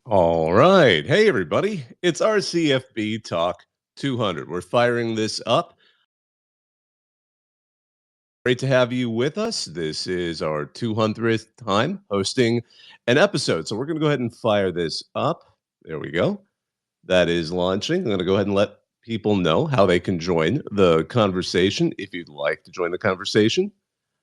All right. Hey, everybody. It's our CFB Talk 200. We're firing this up. Great to have you with us. This is our 200th time hosting an episode. So we're going to go ahead and fire this up. There we go. That is launching. I'm going to go ahead and let people know how they can join the conversation if you'd like to join the conversation.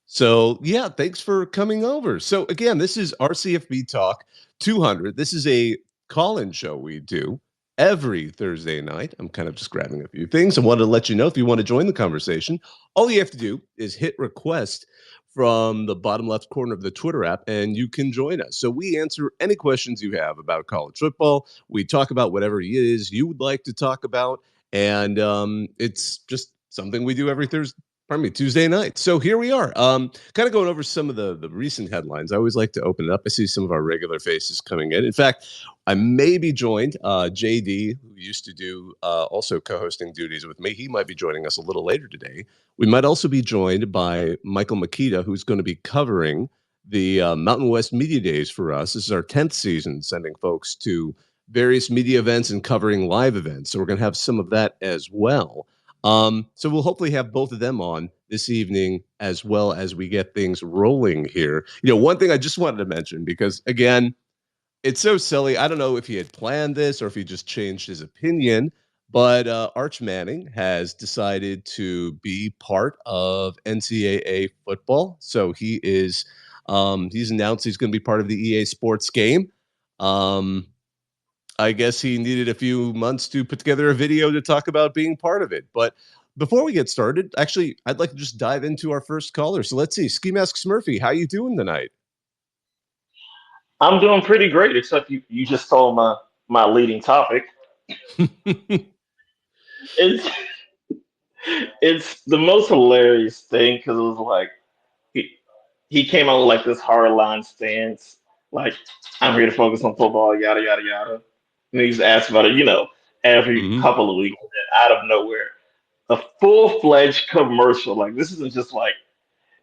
So, yeah, thanks for coming over. So, again, this is RCFB Talk 200. This is a call-in show we do every Thursday night. I'm kind of just grabbing a few things. I wanted to let you know if you want to join the conversation, all you have to do is hit request from the bottom left corner of the Twitter app, and you can join us. So we answer any questions you have about college football. We talk about whatever it is you would like to talk about, and it's just something we do every Tuesday night. So here we are, kind of going over some of the recent headlines. I always like to open it up. I see some of our regular faces coming in. In fact, I may be joined, JD, who used to do also co-hosting duties with me. He might be joining us a little later today. We might also be joined by Michael Mikita, who's going to be covering the Mountain West Media Days for us. This is our 10th season, sending folks to various media events and covering live events. So we're going to have some of that as well. So we'll hopefully have both of them on this evening as well as we get things rolling here. One thing I just wanted to mention, because again, it's so silly. I don't know if he had planned this or if he just changed his opinion, but Arch Manning has decided to be part of NCAA football. So he's announced he's going to be part of the EA Sports game. I guess he needed a few months to put together a video to talk about being part of it. But before we get started, actually, I'd like to just dive into our first caller. So let's see. Ski Mask Smurfy, how you doing tonight? I'm doing pretty great, except you just stole my leading topic. It's it's the most hilarious thing because it was like he he came out with like this hard line stance, like I'm here to focus on football, yada yada yada. And he's asked about it, every Hmm. couple of weeks, and then out of nowhere, a full-fledged commercial. Like this isn't just like,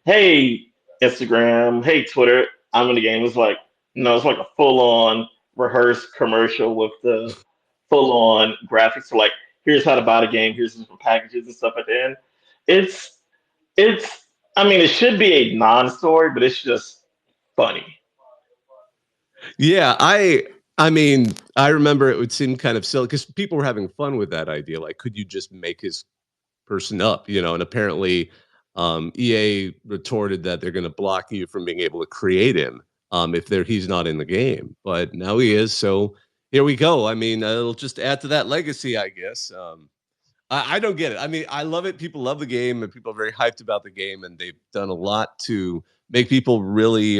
hey Instagram, hey Twitter, I'm in the game. It's like no, it's like a full-on rehearsed commercial with the full-on graphics. So like, here's how to buy the game, here's some packages and stuff at the end. It's it's I mean, it should be a non-story, but it's just funny. Yeah, I remember it would seem kind of silly because people were having fun with that idea. Like, could you just make his person up? And apparently, EA retorted that they're going to block you from being able to create him if he's not in the game. But now he is. So here we go. I mean, it'll just add to that legacy, I guess. I don't get it. I mean, I love it. People love the game, and people are very hyped about the game, and they've done a lot to make people really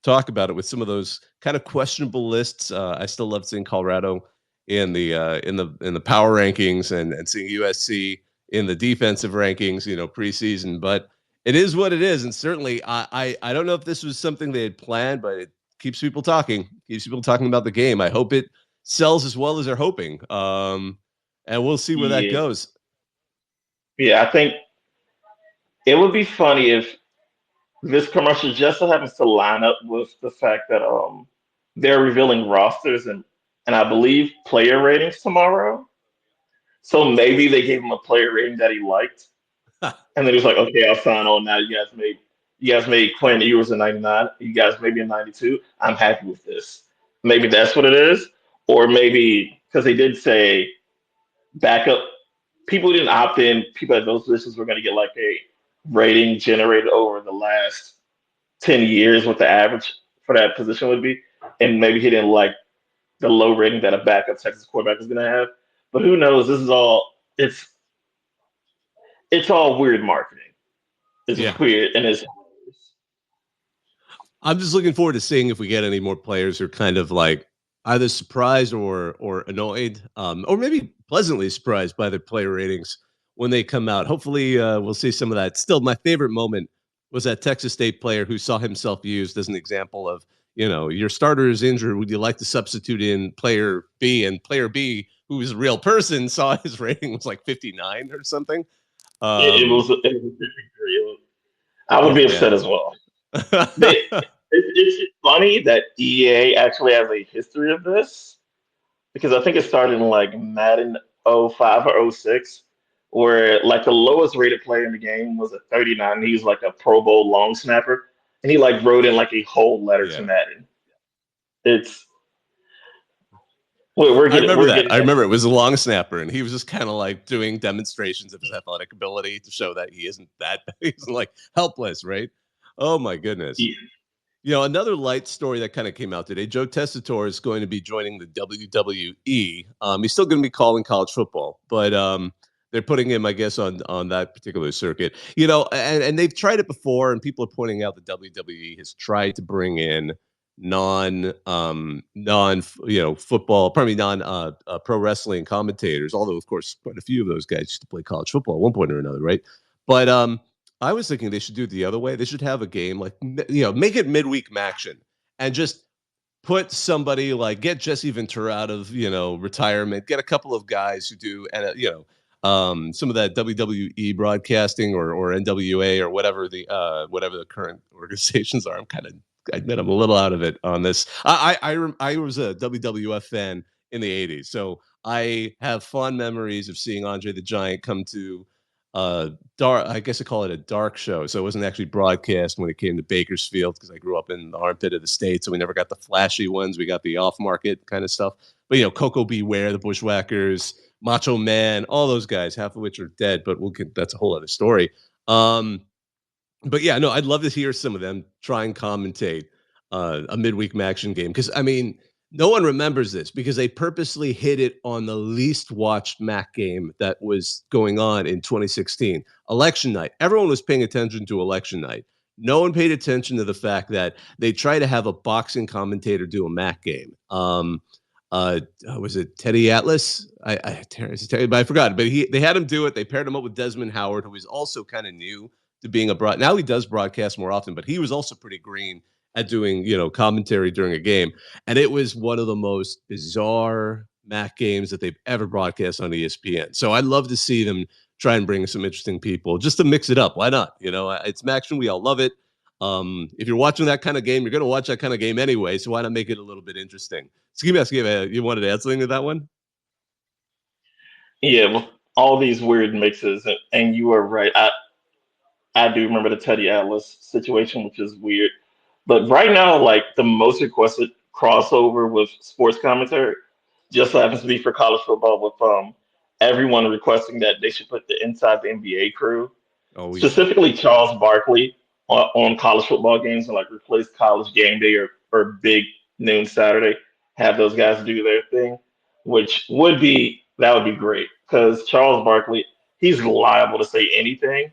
talk about it with some of those kind of questionable lists. I still love seeing Colorado in the power rankings and seeing USC in the defensive rankings, preseason. But it is what it is, and certainly I don't know if this was something they had planned, but it keeps people talking about the game. I hope it sells as well as they're hoping. And we'll see where that Yeah, goes. yeah. I think it would be funny if this commercial just so happens to line up with the fact that they're revealing rosters and I believe player ratings tomorrow. So maybe they gave him a player rating that he liked, and then he's like, "Okay, I'll sign on now. You guys made Quinn Ewers a 99. You guys maybe a 92. I'm happy with this. Maybe that's what it is, or maybe because they did say backup people who didn't opt in, people at those positions were going to get like a rating generated over the last 10 years, what the average for that position would be, and maybe he didn't like the low rating that a backup Texas quarterback is going to have. But who knows? This is all it's all weird marketing. It's Yeah. weird and it's I'm just looking forward to seeing if we get any more players who are kind of like either surprised or annoyed, or maybe pleasantly surprised by their player ratings when they come out. Hopefully, we'll see some of that. Still, my favorite moment was that Texas State player who saw himself used as an example of, your starter is injured. Would you like to substitute in player B? And player B, who is a real person, saw his rating was like 59 or something. it Um, was it was very real. I would oh be man. upset as well. They It's funny that EA actually has a history of this because I think it started in like Madden '05 or '06, where like the lowest rated player in the game was a 39. And he was like a Pro Bowl long snapper, and he like wrote in like a whole letter to Yeah. Madden. It's we're I getting remember we're that. getting I remember into it was a long snapper, and he was just kind of like doing demonstrations of his athletic ability to show that he isn't that he's like helpless, right? Oh my goodness. yeah. Another light story that kind of came out today. Joe Tessitore is going to be joining the WWE. He's still going to be calling college football, but they're putting him, I guess, on that particular circuit. And they've tried it before, and people are pointing out the WWE has tried to bring in non football, probably non pro wrestling commentators. Although, of course, quite a few of those guys used to play college football at one point or another, right? But I was thinking they should do it the other way. They should have a game like make it midweek action and just put somebody like get Jesse Ventura out of retirement, get a couple of guys who do and some of that WWE broadcasting or NWA or whatever the current organizations are. I admit I'm a little out of it on this. I was a WWF fan in the '80s, so I have fond memories of seeing Andre the Giant come to dark. I guess I call it a dark show. So it wasn't actually broadcast when it came to Bakersfield because I grew up in the armpit of the state, so we never got the flashy ones. We got the off-market kind of stuff. But Coco Beware, the Bushwhackers, Macho Man, all those guys, half of which are dead. But that's a whole other story. But yeah, no, I'd love to hear some of them try and commentate a midweek action game because I mean, no one remembers this because they purposely hit it on the least watched Mac game that was going on in 2016, election night. Everyone was paying attention to election night. No one paid attention to the fact that they try to have a boxing commentator do a Mac game. Was it Teddy Atlas? But I forgot. But they had him do it. They paired him up with Desmond Howard, who is also kind of new to being a broad. Now he does broadcast more often, but he was also pretty green at doing commentary during a game, and it was one of the most bizarre Mac games that they've ever broadcast on ESPN. So I'd love to see them try and bring some interesting people just to mix it up. Why not? It's Maction. We all love it. If you're watching that kind of game, you're going to watch that kind of game anyway. So why not make it a little bit interesting? Skip, you wanted to add something to that one? Yeah, well, all these weird mixes, and you are right. I do remember the Teddy Atlas situation, which is weird. But right now, like the most requested crossover with sports commentary just so happens to be for college football with everyone requesting that they should put the Inside the NBA crew, Oh yeah. specifically Charles Barkley, on college football games and like replace college game day or big noon Saturday. Have those guys do their thing, which would be great because Charles Barkley, he's liable to say anything.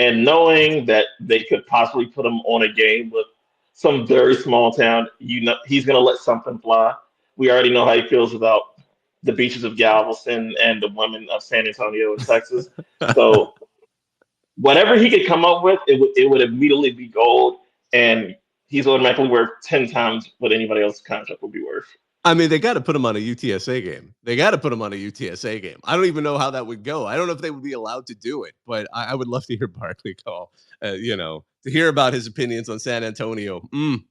And knowing that they could possibly put him on a game with some very small town, he's going to let something fly. We already know how he feels about the beaches of Galveston and the women of San Antonio in Texas. So whatever he could come up with, it would immediately be gold, and he's automatically worth 10 times what anybody else's contract would be worth. I mean, they got to put him on a UTSA game. They got to put him on a UTSA game. I don't even know how that would go. I don't know if they would be allowed to do it, but I would love to hear Barkley call, to hear about his opinions on San Antonio.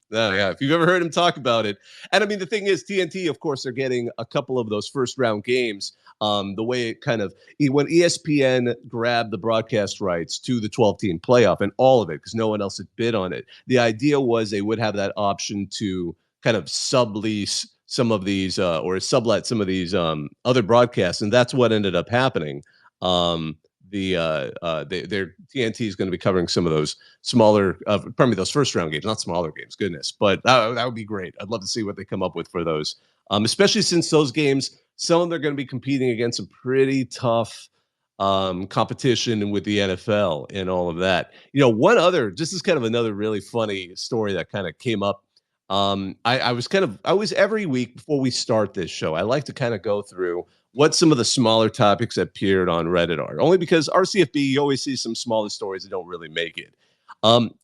Yeah, if you've ever heard him talk about it. And I mean, the thing is, TNT, of course, are getting a couple of those first round games. The way it kind of, when ESPN grabbed the broadcast rights to the 12-team playoff and all of it, because no one else had bid on it, the idea was they would have that option to kind of sublease some of these or sublet some of these other broadcasts, and that's what ended up happening. Their TNT is going to be covering some of those smaller, probably those first round games, not smaller games, goodness, but that would be great. I'd love to see what they come up with for those, especially since those games, some of them are going to be competing against some pretty tough competition with the NFL and all of that. One other, just as kind of another really funny story that kind of came up. I was every week before we start this show, I like to kind of go through what some of the smaller topics that appeared on Reddit are, only because RCFB, you always see some smaller stories that don't really make it.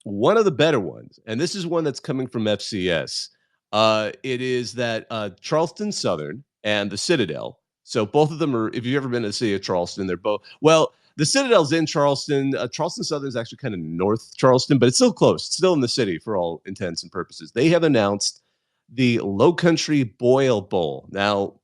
One of the better ones, and this is one that's coming from FCS. It is that Charleston Southern and the Citadel. So both of them are, if you've ever been to the city of Charleston, they're both, well, the Citadel's in Charleston. Charleston Southern is actually kind of north Charleston, but it's still close. It's still in the city for all intents and purposes. They have announced the Low Country Boil Bowl. Now,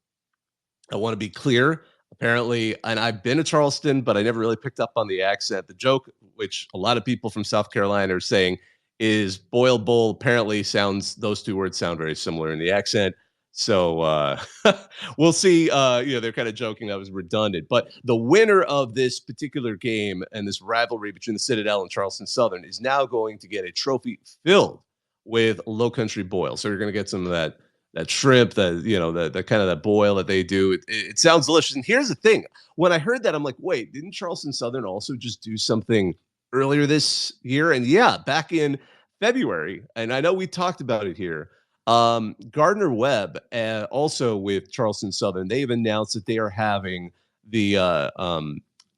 I want to be clear. Apparently, and I've been to Charleston, but I never really picked up on the accent. The joke, which a lot of people from South Carolina are saying, is boil bowl. Apparently, those two words sound very similar in the accent. So we'll see. They're kind of joking that was redundant. But the winner of this particular game and this rivalry between the Citadel and Charleston Southern is now going to get a trophy filled with Low Country Boil. So you're going to get some of that shrimp, the kind of that boil that they do. It sounds delicious. And here's the thing. When I heard that, I'm like, wait, didn't Charleston Southern also just do something earlier this year? And yeah, back in February, and I know we talked about it here, Gardner Webb, also with Charleston Southern, they've announced that they are having the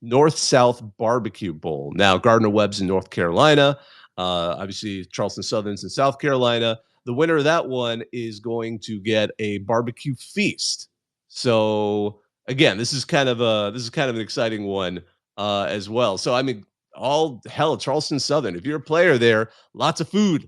North-South Barbecue Bowl. Now, Gardner Webb's in North Carolina. Obviously, Charleston Southern's in South Carolina. The winner of that one is going to get a barbecue feast. So again, this is kind of an exciting one as well. So I mean, Charleston Southern. If you're a player there, lots of food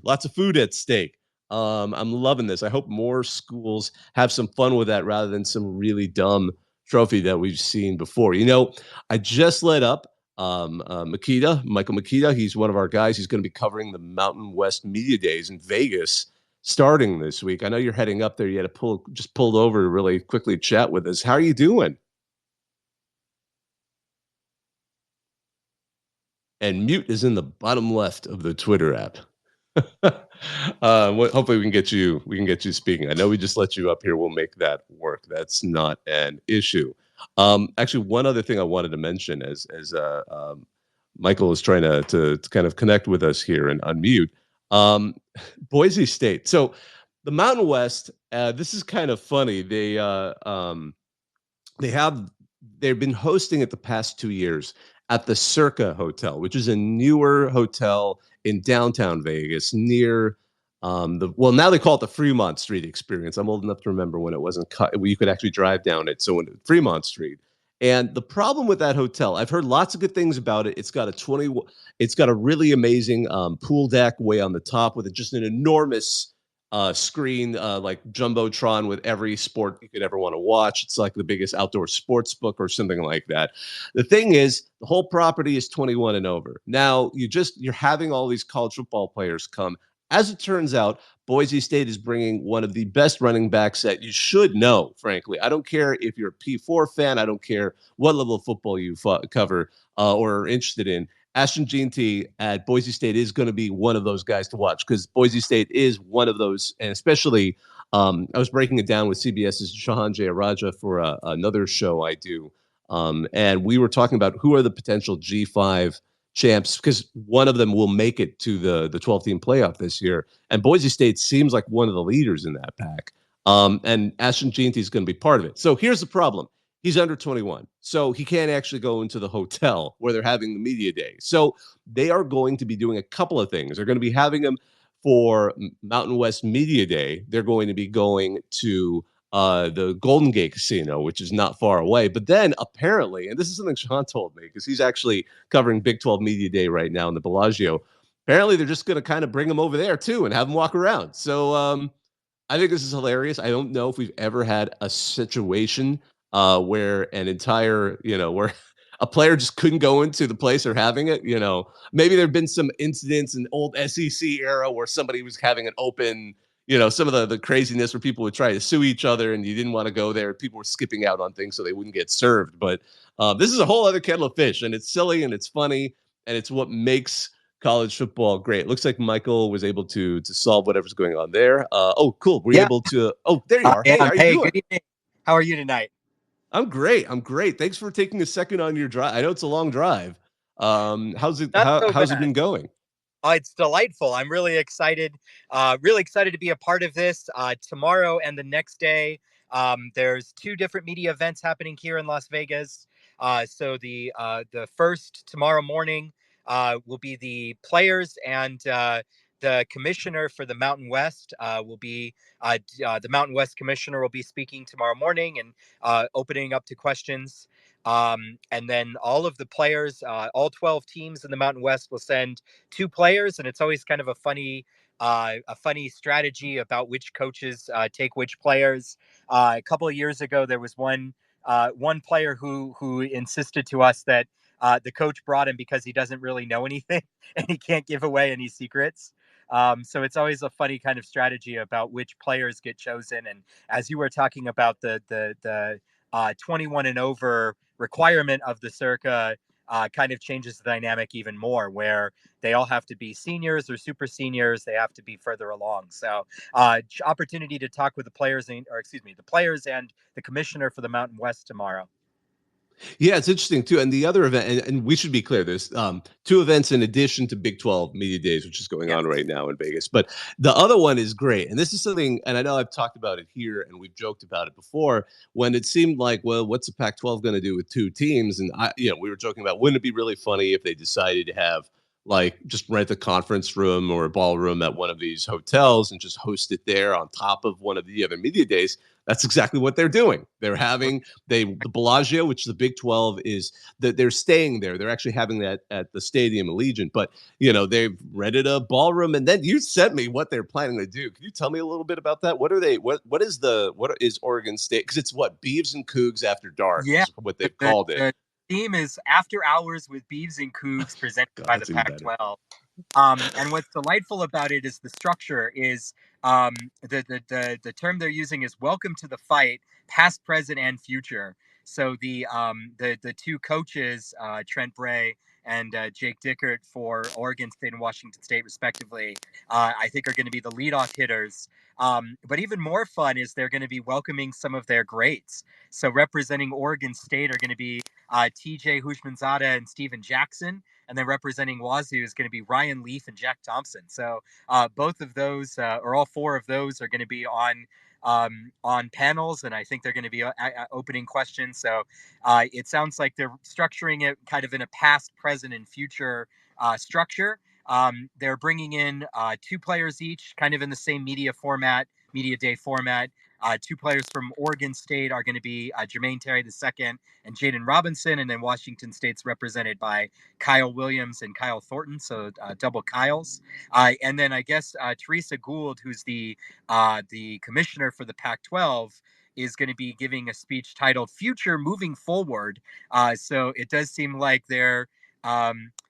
at stake. I'm loving this. I hope more schools have some fun with that rather than some really dumb trophy that we've seen before. I just let up Michael Mikita. He's one of our guys. He's going to be covering the Mountain West Media Days in Vegas starting this week. I know you're heading up there. You had to pulled over to really quickly chat with us. How are you doing? And mute is in the bottom left of the Twitter app. Hopefully we can get you speaking. I know we just let you up here. We'll make that work. That's not an issue. Actually, one other thing I wanted to mention as Michael is trying to kind of connect with us here and unmute. Boise State. So the Mountain West, this is kind of funny. They've been hosting it the past 2 years at the Circa Hotel, which is a newer hotel in downtown Vegas near now they call it the Fremont Street Experience. I'm old enough to remember when it wasn't you could actually drive down it. So in Fremont Street. And the problem with that hotel, I've heard lots of good things about it. It's got a really amazing pool deck way on the top with just an enormous screen, like Jumbotron with every sport you could ever want to watch. It's like the biggest outdoor sports book or something like that. The thing is, the whole property is 21 and over. Now you're having all these college football players come. As it turns out, Boise State is bringing one of the best running backs that you should know, frankly. I don't care if you're a P4 fan. I don't care what level of football you cover or are interested in. Ashton Jeanty at Boise State is going to be one of those guys to watch because Boise State is one of those, and especially I was breaking it down with CBS's Shahan Jayaraja for another show I do, and we were talking about who are the potential G5 champs because one of them will make it to the 12-team playoff this year, and Boise State seems like one of the leaders in that pack, and Ashton Jeanty is going to be part of it. So here's the problem. He's under 21, so he can't actually go into the hotel where they're having the media day. So they are going to be doing a couple of things. They're going to be having him for Mountain West Media Day. They're going to be going to the Golden Gate Casino, which is not far away. But then apparently, and this is something Sean told me, because he's actually covering Big 12 Media Day right now in the Bellagio. Apparently, they're just going to kind of bring him over there, too, and have him walk around. So I think this is hilarious. I don't know if we've ever had a situation where an entire, where a player just couldn't go into the place they're having it. Maybe there've been some incidents in old SEC era where somebody was having an open, some of the craziness where people would try to sue each other and you didn't want to go there. People were skipping out on things so they wouldn't get served. But this is a whole other kettle of fish, and it's silly and it's funny, and it's what makes college football great. Looks like Michael was able to solve whatever's going on there. Cool. Were you able to? Oh, there you are. Hey, how are you doing? Good evening. How are you tonight? I'm great. Thanks for taking a second on your drive. I know it's a long drive. How's it been going? Oh, it's delightful. I'm really excited. Really excited to be a part of this. Tomorrow and the next day, there's 2 different media events happening here in Las Vegas. So the first tomorrow morning will be the players and the commissioner for the Mountain West will be the Mountain West commissioner will be speaking tomorrow morning and opening up to questions. And then all of the players, all 12 teams in the Mountain West will send 2 players, and it's always kind of a funny strategy about which coaches take which players. A couple of years ago, there was one player who insisted to us that the coach brought him because he doesn't really know anything and he can't give away any secrets. So it's always a funny kind of strategy about which players get chosen. And as you were talking about the 21 and over requirement of the Circa, kind of changes the dynamic even more, where they all have to be seniors or super seniors. They have to be further along. So opportunity to talk with the players, the players and the commissioner for the Mountain West tomorrow. Yeah, it's interesting too. And the other event, and we should be clear, there's 2 events in addition to Big 12 Media Days, which is going on right now in Vegas. But the other one is great. And this is something, and I know I've talked about it here and we've joked about it before, when it seemed like, well, what's the Pac-12 going to do with 2 teams? And we were joking about, wouldn't it be really funny if they decided to have just rent a conference room or a ballroom at one of these hotels and just host it there on top of one of the other media days? That's exactly what they're doing. They're having the Bellagio, which the Big 12 is, that they're staying there. They're actually having that at the Stadium Allegiant. But they've rented a ballroom, and then you sent me what they're planning to do. Can you tell me a little bit about that? What are they? What is Oregon State? Because it's what, Beavs and Cougs After Dark. Yeah, is what they've called it. The theme is After Hours with Beavs and Cougs, presented by the Pac-12. And what's delightful about it is the structure is the term they're using is welcome to the fight, past, present, and future. So the 2 coaches, Trent Bray and Jake Dickert for Oregon State and Washington State, respectively, I think are going to be the leadoff hitters. But even more fun is they're going to be welcoming some of their greats. So representing Oregon State are going to be TJ Hushmanzada and Steven Jackson. And then representing Wazoo is going to be Ryan Leaf and Jack Thompson. So both of those, or all 4 of those, are going to be on panels, and I think they're going to be opening questions. So it sounds like they're structuring it kind of in a past, present, and future structure. They're bringing in 2 players each, kind of in the same media day format. 2 players from Oregon State are going to be Jermaine Terry II and Jaden Robinson, and then Washington State's represented by Kyle Williams and Kyle Thornton, so double Kyles. And then I guess Teresa Gould, who's the commissioner for the Pac-12, is going to be giving a speech titled "Future Moving Forward." So it does seem like they're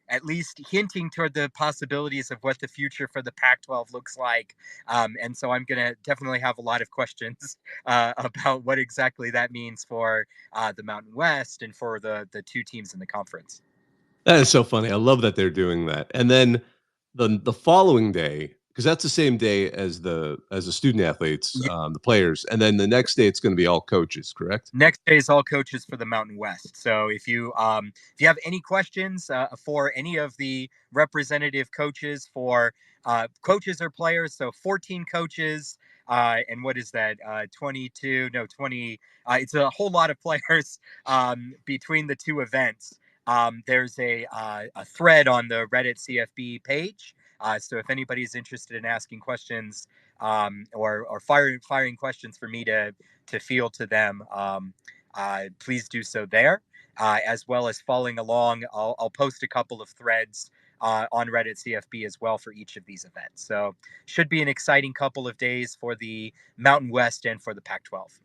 at least hinting toward the possibilities of what the future for the Pac-12 looks like. And so I'm going to definitely have a lot of questions about what exactly that means for the Mountain West and for the 2 teams in the conference. That is so funny. I love that they're doing that. And then the following day, because that's the same day as the student athletes, the players, and then the next day it's going to be all coaches, correct? Next day is all coaches for the Mountain West. So if you have any questions for any of the representative coaches for coaches or players, so 14 coaches, and what is that? 22? No, 20. It's a whole lot of players between the 2 events. There's a thread on the Reddit CFB page. So if anybody's interested in asking questions or firing questions for me to field to them, please do so there, as well as following along. I'll post a couple of threads on Reddit CFB as well for each of these events. So should be an exciting couple of days for the Mountain West and for the Pac-12.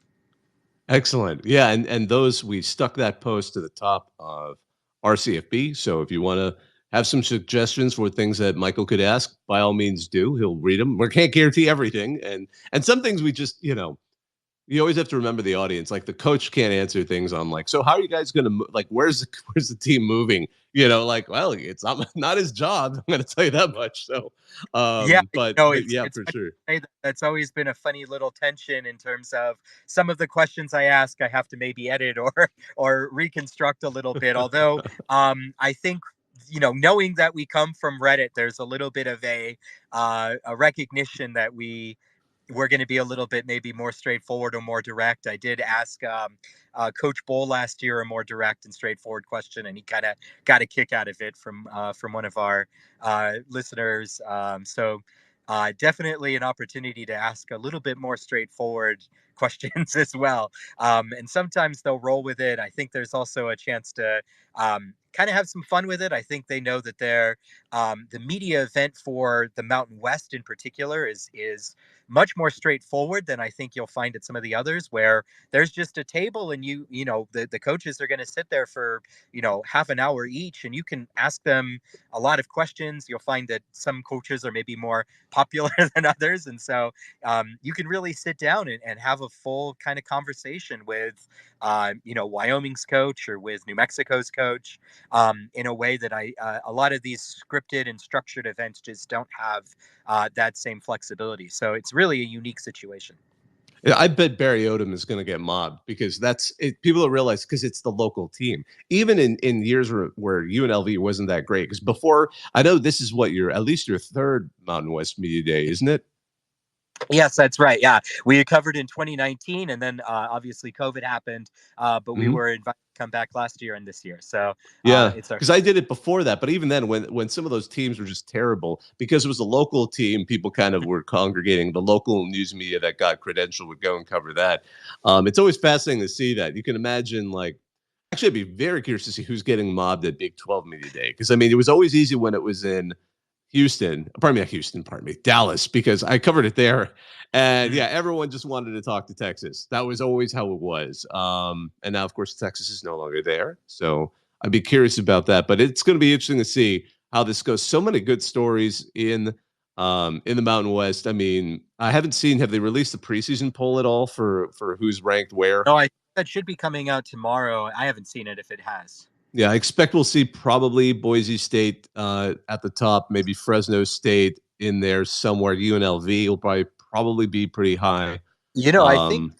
Excellent. Yeah, and those, we stuck that post to the top of RCFB. So if you want to have some suggestions for things that Michael could ask, by all means do. He'll read them. We can't guarantee everything, and some things we just, you always have to remember the audience. Like the coach can't answer things on so how are you guys going to where's the team moving? Well, it's not his job. I'm going to tell you that much. So, but it's for sure. That's always been a funny little tension in terms of some of the questions I ask. I have to maybe edit or reconstruct a little bit. Although I think, knowing that we come from Reddit, there's a little bit of a recognition that we we're going to be a little bit maybe more straightforward or more direct. I did ask Coach Bull last year a more direct and straightforward question, and he kind of got a kick out of it from one of our listeners. So definitely an opportunity to ask a little bit more straightforward questions as well. And sometimes they'll roll with it. I think there's also a chance to kind of have some fun with it. I think they know that the media event for the Mountain West in particular is much more straightforward than I think you'll find at some of the others, where there's just a table and the coaches are going to sit there for half an hour each, and you can ask them a lot of questions. You'll find that some coaches are maybe more popular than others, and so you can really sit down and have a full kind of conversation with Wyoming's coach or with New Mexico's coach, in a way that a lot of these scripted and structured events just don't have that same flexibility. So it's really a unique situation. Yeah, I bet Barry Odom is going to get mobbed because that's it. People don't realize because it's the local team. Even in years where UNLV wasn't that great, because before, I know this is what at least your third Mountain West Media Day, isn't it? Yes, that's right. Yeah, we covered in 2019, and then obviously COVID happened, but we were invited to come back last year and this year. So yeah, it's our. because I did it before that. But even then, when some of those teams were just terrible, because it was a local team, people kind of were congregating. The local news media that got credentialed would go and cover that. It's always fascinating to see that. You can imagine, like, actually, I'd be very curious to see who's getting mobbed at Big 12 Media Day. Because I mean, it was always easy when it was in Dallas, because I covered it there. And yeah, everyone just wanted to talk to Texas. That was always how it was. And now, of course, Texas is no longer there. So I'd be curious about that. But it's going to be interesting to see how this goes. So many good stories in the Mountain West. I mean, have they released the preseason poll at all for who's ranked where? No, I think that should be coming out tomorrow. I haven't seen it if it has. Yeah, I expect we'll see probably Boise State at the top, maybe Fresno State in there somewhere. UNLV will probably be pretty high. I think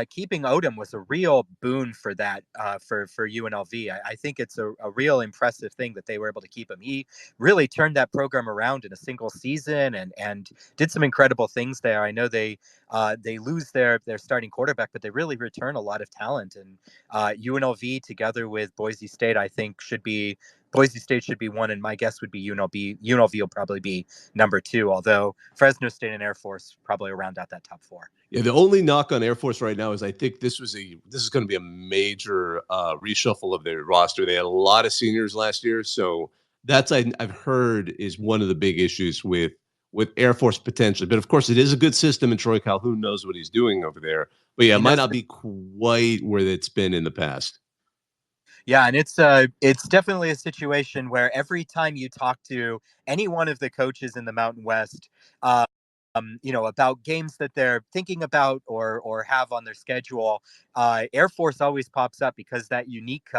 keeping Odom was a real boon for that for UNLV. I think it's a real impressive thing that they were able to keep him. He really turned that program around in a single season and did some incredible things there. I know they lose their starting quarterback, but they really return a lot of talent. And UNLV together with Boise State, I think Boise State should be one, and my guess would be UNLV. UNLV will probably be number two, although Fresno State and Air Force probably round out that top four. Yeah, the only knock on Air Force right now is I think this is going to be a major reshuffle of their roster. They had a lot of seniors last year, so that's I've heard is one of the big issues with Air Force potentially. But of course, it is a good system, and Troy Calhoun knows what he's doing over there. But yeah, it might not be quite where it's been in the past. Yeah, and it's definitely a situation where every time you talk to any one of the coaches in the Mountain West, about games that they're thinking about or have on their schedule, Air Force always pops up because that unique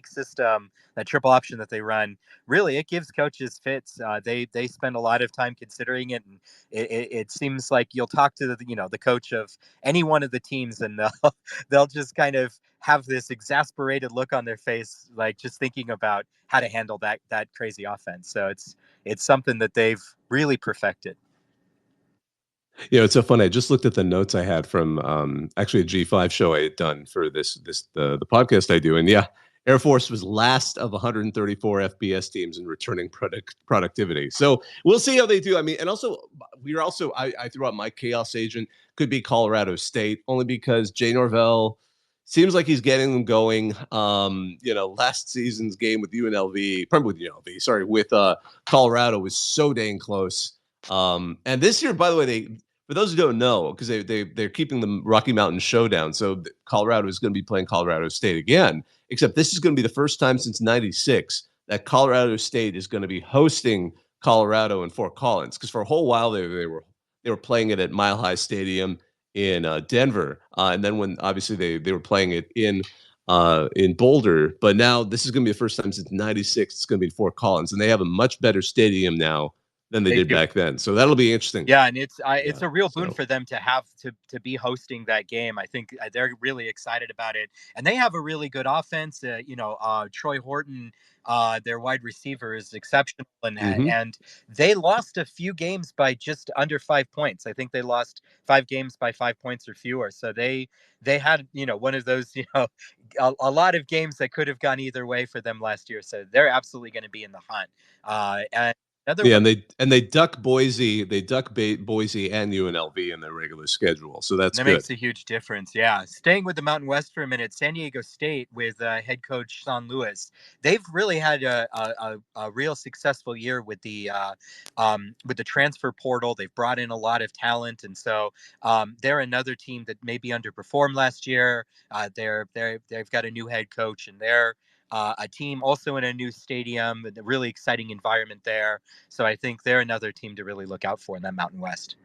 system, that triple option that they run, really it gives coaches fits. They spend a lot of time considering it, and it seems like you'll talk to the coach of any one of the teams, and they'll just kind of have this exasperated look on their face, like just thinking about how to handle that crazy offense. So it's something that they've really perfected. It's so funny. I just looked at the notes I had from actually a G5 show I had done for the podcast I do, and yeah, Air Force was last of 134 FBS teams in returning productivity. So we'll see how they do. I mean, and also I threw out my chaos agent could be Colorado State, only because Jay Norvell seems like he's getting them going. Last season's game with with Colorado was so dang close. And this year, by the way, for those who don't know, because they're keeping the Rocky Mountain Showdown, so Colorado is going to be playing Colorado State again. Except this is going to be the first time since '96 that Colorado State is going to be hosting Colorado in Fort Collins. Because for a whole while they were playing it at Mile High Stadium in Denver, and then when obviously they were playing it in Boulder, but now this is going to be the first time since '96 it's going to be Fort Collins, and they have a much better stadium now than they did back then. So that'll be interesting. Yeah, and it's a real boon for them to have to be hosting that game. I think they're really excited about it, and they have a really good offense. Troy Horton, their wide receiver, is exceptional, and they lost a few games by just under 5 points. I think they lost 5 games by 5 points or fewer. So they had one of those a lot of games that could have gone either way for them last year. So they're absolutely going to be in the hunt. And they duck Boise. They duck Boise and UNLV in their regular schedule, so that good. Makes a huge difference. Yeah, staying with the Mountain West for a minute, San Diego State with head coach Sean Lewis. They've really had a real successful year with the transfer portal. They've brought in a lot of talent, and so they're another team that maybe underperformed last year. They've got a new head coach, and they're a team also in a new stadium, a really exciting environment there. So I think they're another team to really look out for in that Mountain West.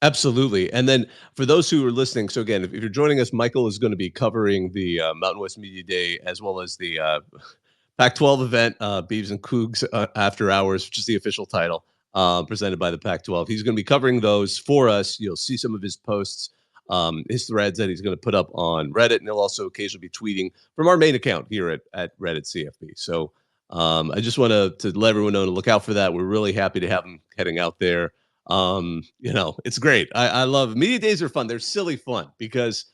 Absolutely. And then for those who are listening, so again, if you're joining us, Michael is going to be covering the Mountain West Media Day as well as the Pac-12 event, Beavs and Cougs After Hours, which is the official title, presented by the Pac-12. He's going to be covering those for us. You'll see some of his posts, his threads that he's going to put up on Reddit, and he'll also occasionally be tweeting from our main account here at Reddit CFB. So I just want to let everyone know to look out for that. We're really happy to have him heading out there. It's great. I love media days are fun. They're silly fun because,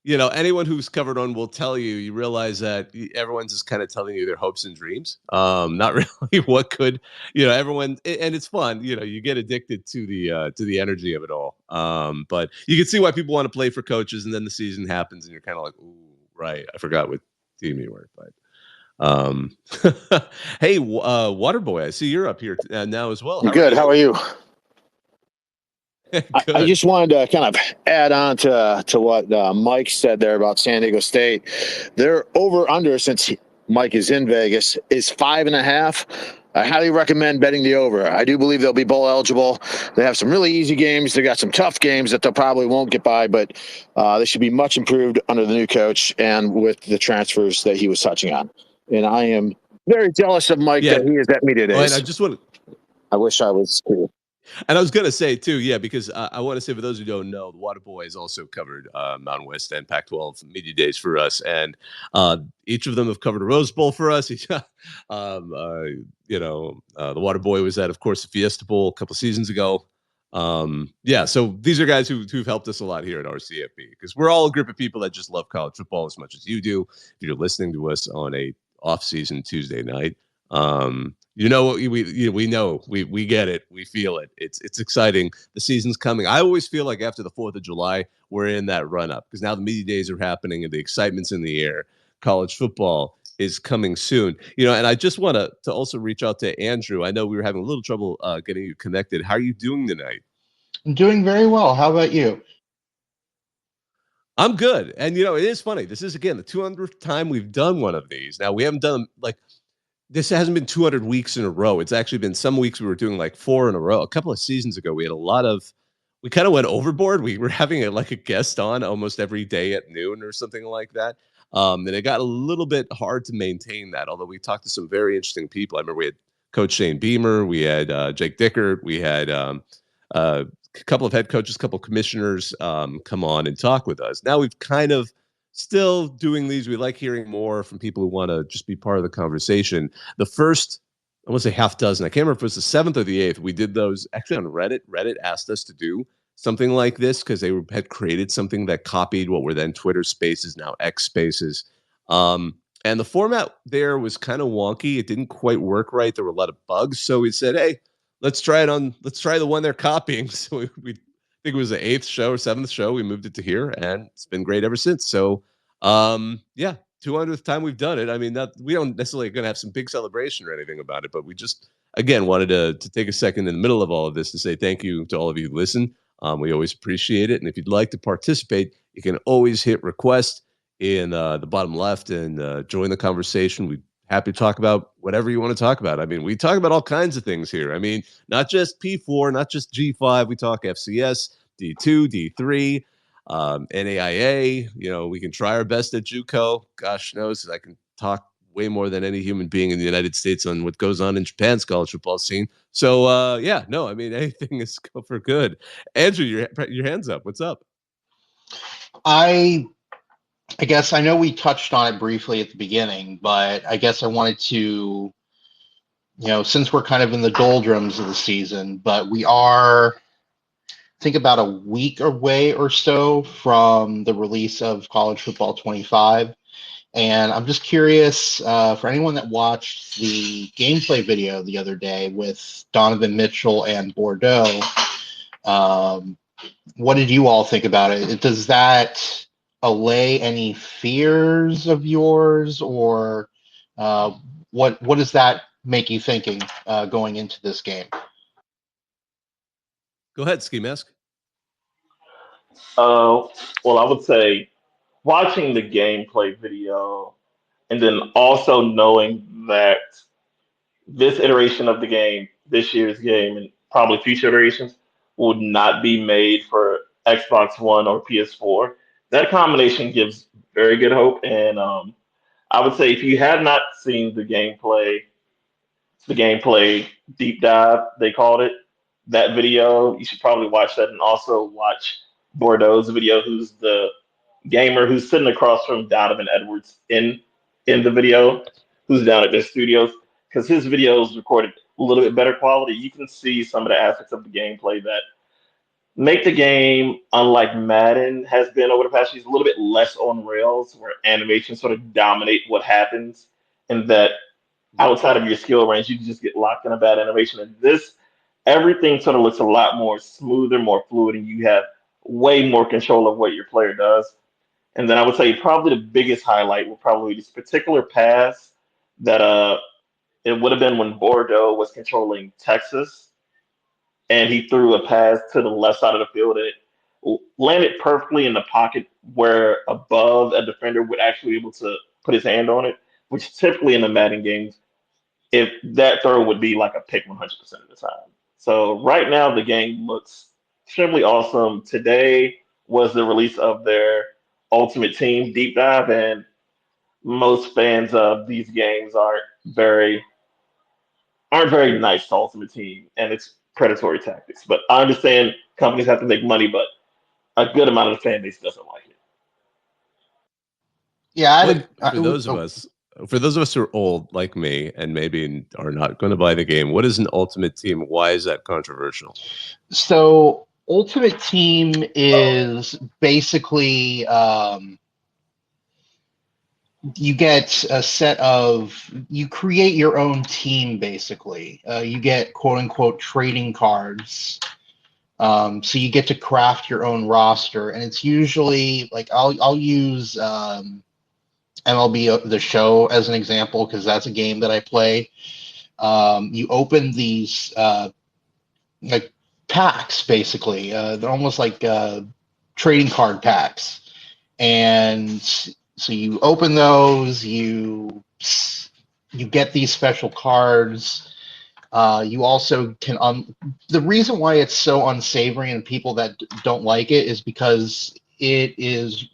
anyone who's covered on will tell you realize that everyone's just kind of telling you their hopes and dreams. Not really what could, everyone, and it's fun. You get addicted to the energy of it all. But you can see why people want to play for coaches, and then the season happens and you're kind of like, ooh, right. I forgot what team you were, but hey, Waterboy, I see you're up here now as well. Good. How are you? I just wanted to kind of add on to what Mike said there about San Diego State. Their over-under, since Mike is in Vegas, is 5.5. I highly recommend betting the over. I do believe they'll be bowl eligible. They have some really easy games. They got some tough games that they'll probably won't get by, but they should be much improved under the new coach and with the transfers that he was touching on. And I am very jealous of Mike that he is at media days. I wish I was too. And I was going to say, too, because I want to say, for those who don't know, the Waterboy has also covered Mountain West and Pac-12 media days for us. And each of them have covered a Rose Bowl for us. The Waterboy was at, of course, the Fiesta Bowl a couple seasons ago. So these are guys who've helped us a lot here at our CFB, because we're all a group of people that just love college football as much as you do. If you're listening to us on a off-season Tuesday night, we know, we get it. We feel it. It's exciting. The season's coming. I always feel like after the 4th of July, we're in that run up because now the media days are happening and the excitement's in the air. College football is coming soon, and I just want to also reach out to Andrew. I know we were having a little trouble getting you connected. How are you doing tonight? I'm doing very well. How about you? I'm good. And, it is funny. This is, again, the 200th time we've done one of these. Now, we haven't done this hasn't been 200 weeks in a row. It's actually been some weeks we were doing 4 in a row. A couple of seasons ago, we had we kind of went overboard. We were having a guest on almost every day at noon or something like that. And it got a little bit hard to maintain that, although we talked to some very interesting people. I remember we had Coach Shane Beamer, we had Jake Dickert, we had a couple of head coaches, a couple of commissioners come on and talk with us. Now we've kind of still doing these. We like hearing more from people who want to just be part of the conversation. The first, I want to say half dozen, I can't remember if it was the 7th or the 8th. We did those actually on Reddit. Reddit asked us to do something like this because they had created something that copied what were then Twitter Spaces, now X Spaces. And the format there was kind of wonky. It didn't quite work right. There were a lot of bugs. So we said, hey, let's try the one they're copying. So we think it was the 8th show or 7th show. We moved it to here, and it's been great ever since. So, 200th time we've done it. I mean, we don't necessarily going to have some big celebration or anything about it, but we just, again, wanted to take a second in the middle of all of this to say thank you to all of you who listen. We always appreciate it. And if you'd like to participate, you can always hit request in the bottom left and join the conversation. We'd happy to talk about whatever you want to talk about. I mean, we talk about all kinds of things here. I mean, not just P4, not just G5. We talk FCS, D2, D3, NAIA. We can try our best at JUCO. Gosh knows I can talk way more than any human being in the United States on what goes on in Japan's college football scene. So yeah, no, I mean anything is go for good. Andrew, your hands up. What's up? I guess I know we touched on it briefly at the beginning, but I guess I wanted to, since we're kind of in the doldrums of the season, but we are, I think, about a week away or so from the release of College Football 25. And I'm just curious, for anyone that watched the gameplay video the other day with Donovan Mitchell and Bordeaux, what did you all think about it? Does that allay any fears of yours, or what does that make you thinking going into this game? Go ahead, Ski Mask. Well, I would say watching the gameplay video and then also knowing that this iteration of the game, this year's game, and probably future iterations would not be made for Xbox One or PS4. That combination gives very good hope. And I would say if you have not seen the gameplay deep dive, they called it, that video, you should probably watch that and also watch Bordeaux's video, who's the gamer who's sitting across from Donovan Edwards in the video, who's down at their studios, because his video is recorded a little bit better quality. You can see some of the aspects of the gameplay that make the game, unlike Madden has been over the past years, a little bit less on rails, where animations sort of dominate what happens, and that outside of your skill range, you can just get locked in a bad animation. And this, everything sort of looks a lot more smoother, more fluid, and you have way more control of what your player does. And then I would say probably the biggest highlight will probably be this particular pass that it would have been when Bordeaux was controlling Texas, and he threw a pass to the left side of the field, and it landed perfectly in the pocket where above a defender would actually be able to put his hand on it, which typically in the Madden games, if that throw would be like a pick 100% of the time. So right now the game looks extremely awesome. Today was the release of their Ultimate Team deep dive, and most fans of these games aren't very nice to Ultimate Team and its predatory tactics. But I understand companies have to make money, but a good amount of the fan base doesn't like it. Yeah, for those of us who are old like me and maybe are not going to buy the game, what is an Ultimate Team? Why is that controversial? So Ultimate Team is basically you get a set of, you create your own team basically. You get quote unquote trading cards. So you get to craft your own roster, and it's usually like I'll use MLB The Show as an example because that's a game that I play. You open these like packs basically. They're almost like trading card packs, and so you open those. You get these special cards. You also can the reason why it's so unsavory and people that don't like it is because it's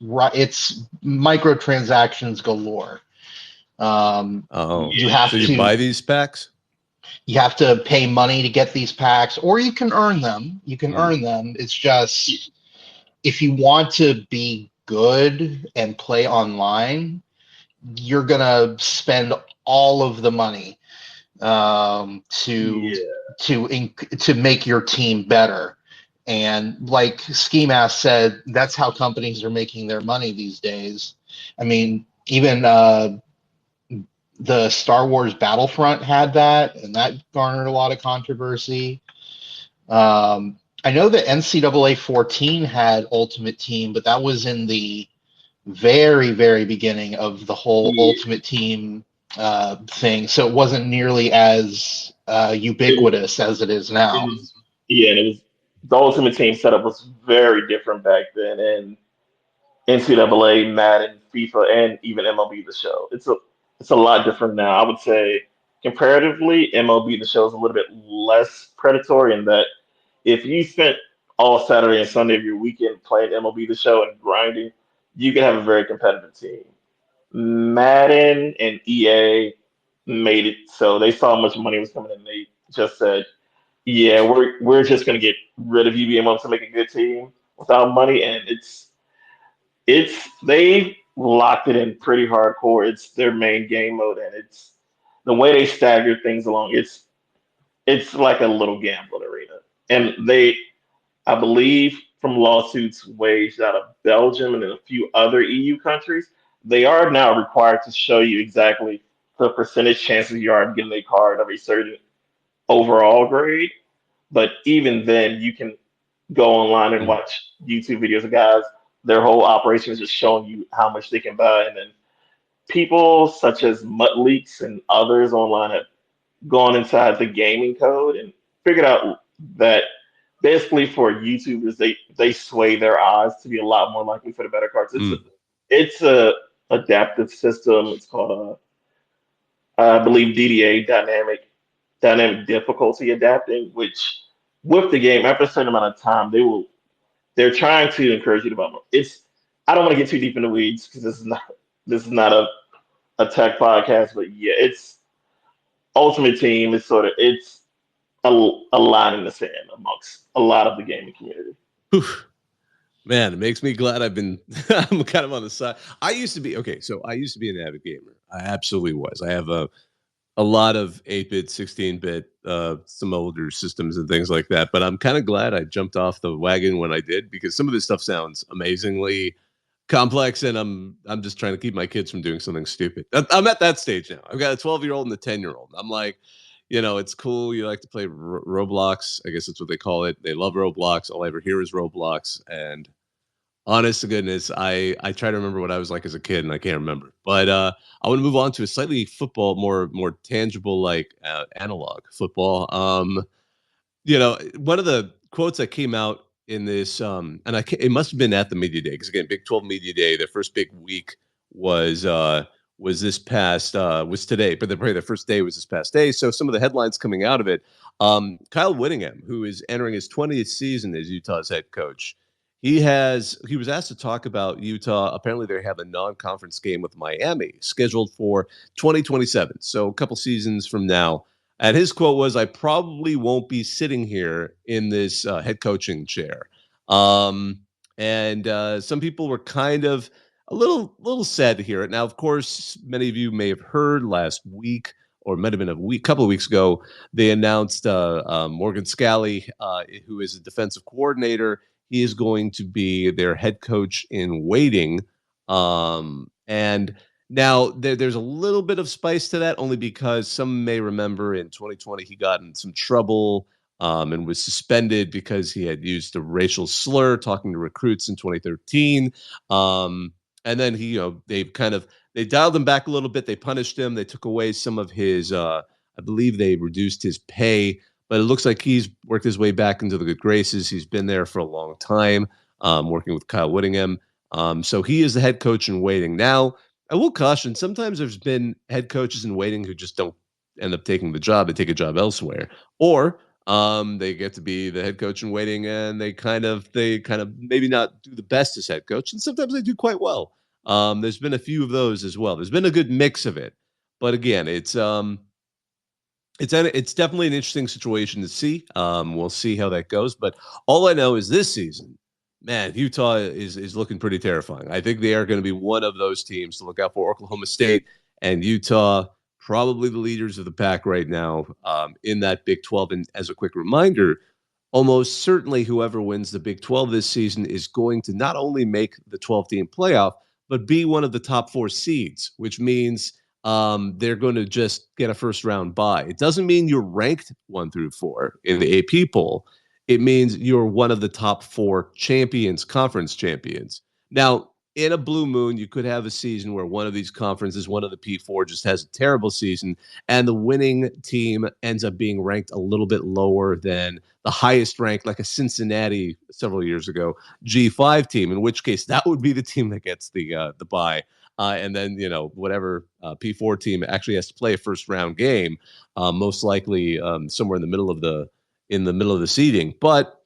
microtransactions galore. You have to buy these packs. You have to pay money to get these packs, or you can earn them. Earn them. It's just if you want to be good and play online, you're gonna spend all of the money to make your team better. And like Ski Mask said, that's how companies are making their money these days. I mean, even the Star Wars Battlefront had that, and that garnered a lot of controversy. I know that NCAA 14 had Ultimate Team, but that was in the very, very beginning of the whole Ultimate Team thing, so it wasn't nearly as ubiquitous as it is now. And it was the Ultimate Team setup was very different back then, and NCAA, Madden, FIFA, and even MLB The Show. It's a lot different now. I would say comparatively, MLB The Show is a little bit less predatory in that if you spent all Saturday and Sunday of your weekend playing MLB The Show and grinding, you can have a very competitive team. Madden and EA made it so they saw how much money was coming in. They just said, "Yeah, we're just gonna get rid of you being able to make a good team without money." And it's they locked it in pretty hardcore. It's their main game mode, and it's the way they stagger things along. It's like a little gambling arena, and I believe, from lawsuits waged out of Belgium and a few other EU countries, they are now required to show you exactly the percentage chances you are of getting a card of a certain overall grade. But even then, you can go online and watch YouTube videos of guys. Their whole operation is just showing you how much they can buy. And then people such as Mutt Leaks and others online have gone inside the gaming code and figured out that basically for YouTubers, they sway their odds to be a lot more likely for the better cards. It's a adaptive system. It's called I believe DDA, dynamic difficulty adapting, which with the game after a certain amount of time they're trying to encourage you to buy more. It's I don't want to get too deep in the weeds because this is not a tech podcast, but yeah, it's Ultimate Team is it's a line in the sand amongst a lot of the gaming community. Whew. Man, it makes me glad I'm kind of on the side. I used to be an avid gamer. I absolutely was. I have a lot of 8-bit, 16-bit, some older systems and things like that. But I'm kind of glad I jumped off the wagon when I did, because some of this stuff sounds amazingly complex, and I'm just trying to keep my kids from doing something stupid. I'm at that stage now. I've got a 12-year-old and a 10-year-old. I'm like, it's cool. You like to play Roblox. I guess that's what they call it. They love Roblox. All I ever hear is Roblox. And honest to goodness, I try to remember what I was like as a kid, and I can't remember. But I want to move on to a slightly football, more tangible, like analog football. One of the quotes that came out in this, and it must have been at the media day, because again, Big 12 media day, their first big week was was today, but probably the first day was this past day. So some of the headlines coming out of it, Kyle Whittingham, who is entering his 20th season as Utah's head coach, he was asked to talk about Utah. Apparently, they have a non-conference game with Miami scheduled for 2027, so a couple seasons from now. And his quote was, "I probably won't be sitting here in this head coaching chair." And some people were kind of a little sad to hear it. Now, of course, many of you may have heard last week, or might have been couple of weeks ago, they announced Morgan Scalley, who is a defensive coordinator. He is going to be their head coach in waiting. And now there's a little bit of spice to that, only because some may remember in 2020 he got in some trouble and was suspended because he had used a racial slur talking to recruits in 2013. And then they dialed him back a little bit. They punished him. They took away some of his, I believe they reduced his pay, but it looks like he's worked his way back into the good graces. He's been there for a long time, working with Kyle Whittingham. So he is the head coach in waiting. Now, I will caution, sometimes there's been head coaches in waiting who just don't end up taking the job. They take a job elsewhere. Or they get to be the head coach in waiting, and they kind of maybe not do the best as head coach, and sometimes they do quite well. There's been a few of those as well. There's been a good mix of it, but again, it's definitely an interesting situation to see. We'll see how that goes. But all I know is this season, man, Utah is looking pretty terrifying. I think they are going to be one of those teams to look out for. Oklahoma State and Utah, probably the leaders of the pack right now in that Big 12. And as a quick reminder, almost certainly whoever wins the Big 12 this season is going to not only make the 12-team playoff, but be one of the top 4 seeds, which means they're going to just get a first-round bye. It doesn't mean you're ranked 1 through 4 in the AP poll. It means you're one of the top 4 champions, conference champions. Now, in a blue moon, you could have a season where one of these conferences, one of the P4, just has a terrible season, and the winning team ends up being ranked a little bit lower than the highest ranked, like a Cincinnati several years ago, G5 team, in which case that would be the team that gets the bye. And then, whatever P4 team actually has to play a first-round game, most likely somewhere in the middle of the seeding. But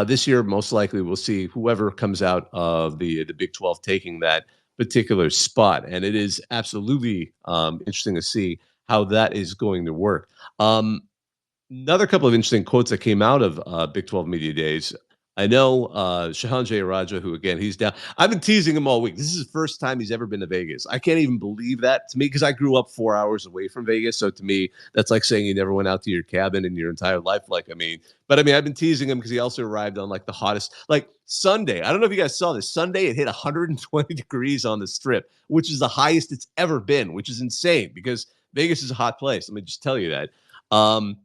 this year, most likely, we'll see whoever comes out of the Big 12 taking that particular spot. And it is absolutely interesting to see how that is going to work. Another couple of interesting quotes that came out of Big 12 Media Days. I know Shahan Jayaraja, who again, he's down. I've been teasing him all week. This is the first time he's ever been to Vegas. I can't even believe that to me because I grew up 4 hours away from Vegas. So to me, that's like saying you never went out to your cabin in your entire life. I've been teasing him because he also arrived on like the hottest, like Sunday. I don't know if you guys saw this. Sunday, it hit 120 degrees on the strip, which is the highest it's ever been, which is insane because Vegas is a hot place. Let me just tell you that.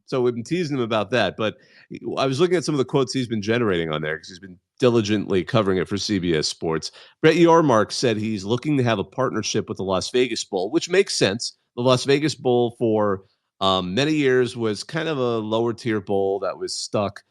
So we've been teasing him about that, but I was looking at some of the quotes he's been generating on there because he's been diligently covering it for CBS Sports. Brett Yormark said he's looking to have a partnership with the Las Vegas Bowl, which makes sense. The Las Vegas Bowl for many years was kind of a lower tier bowl that was stuck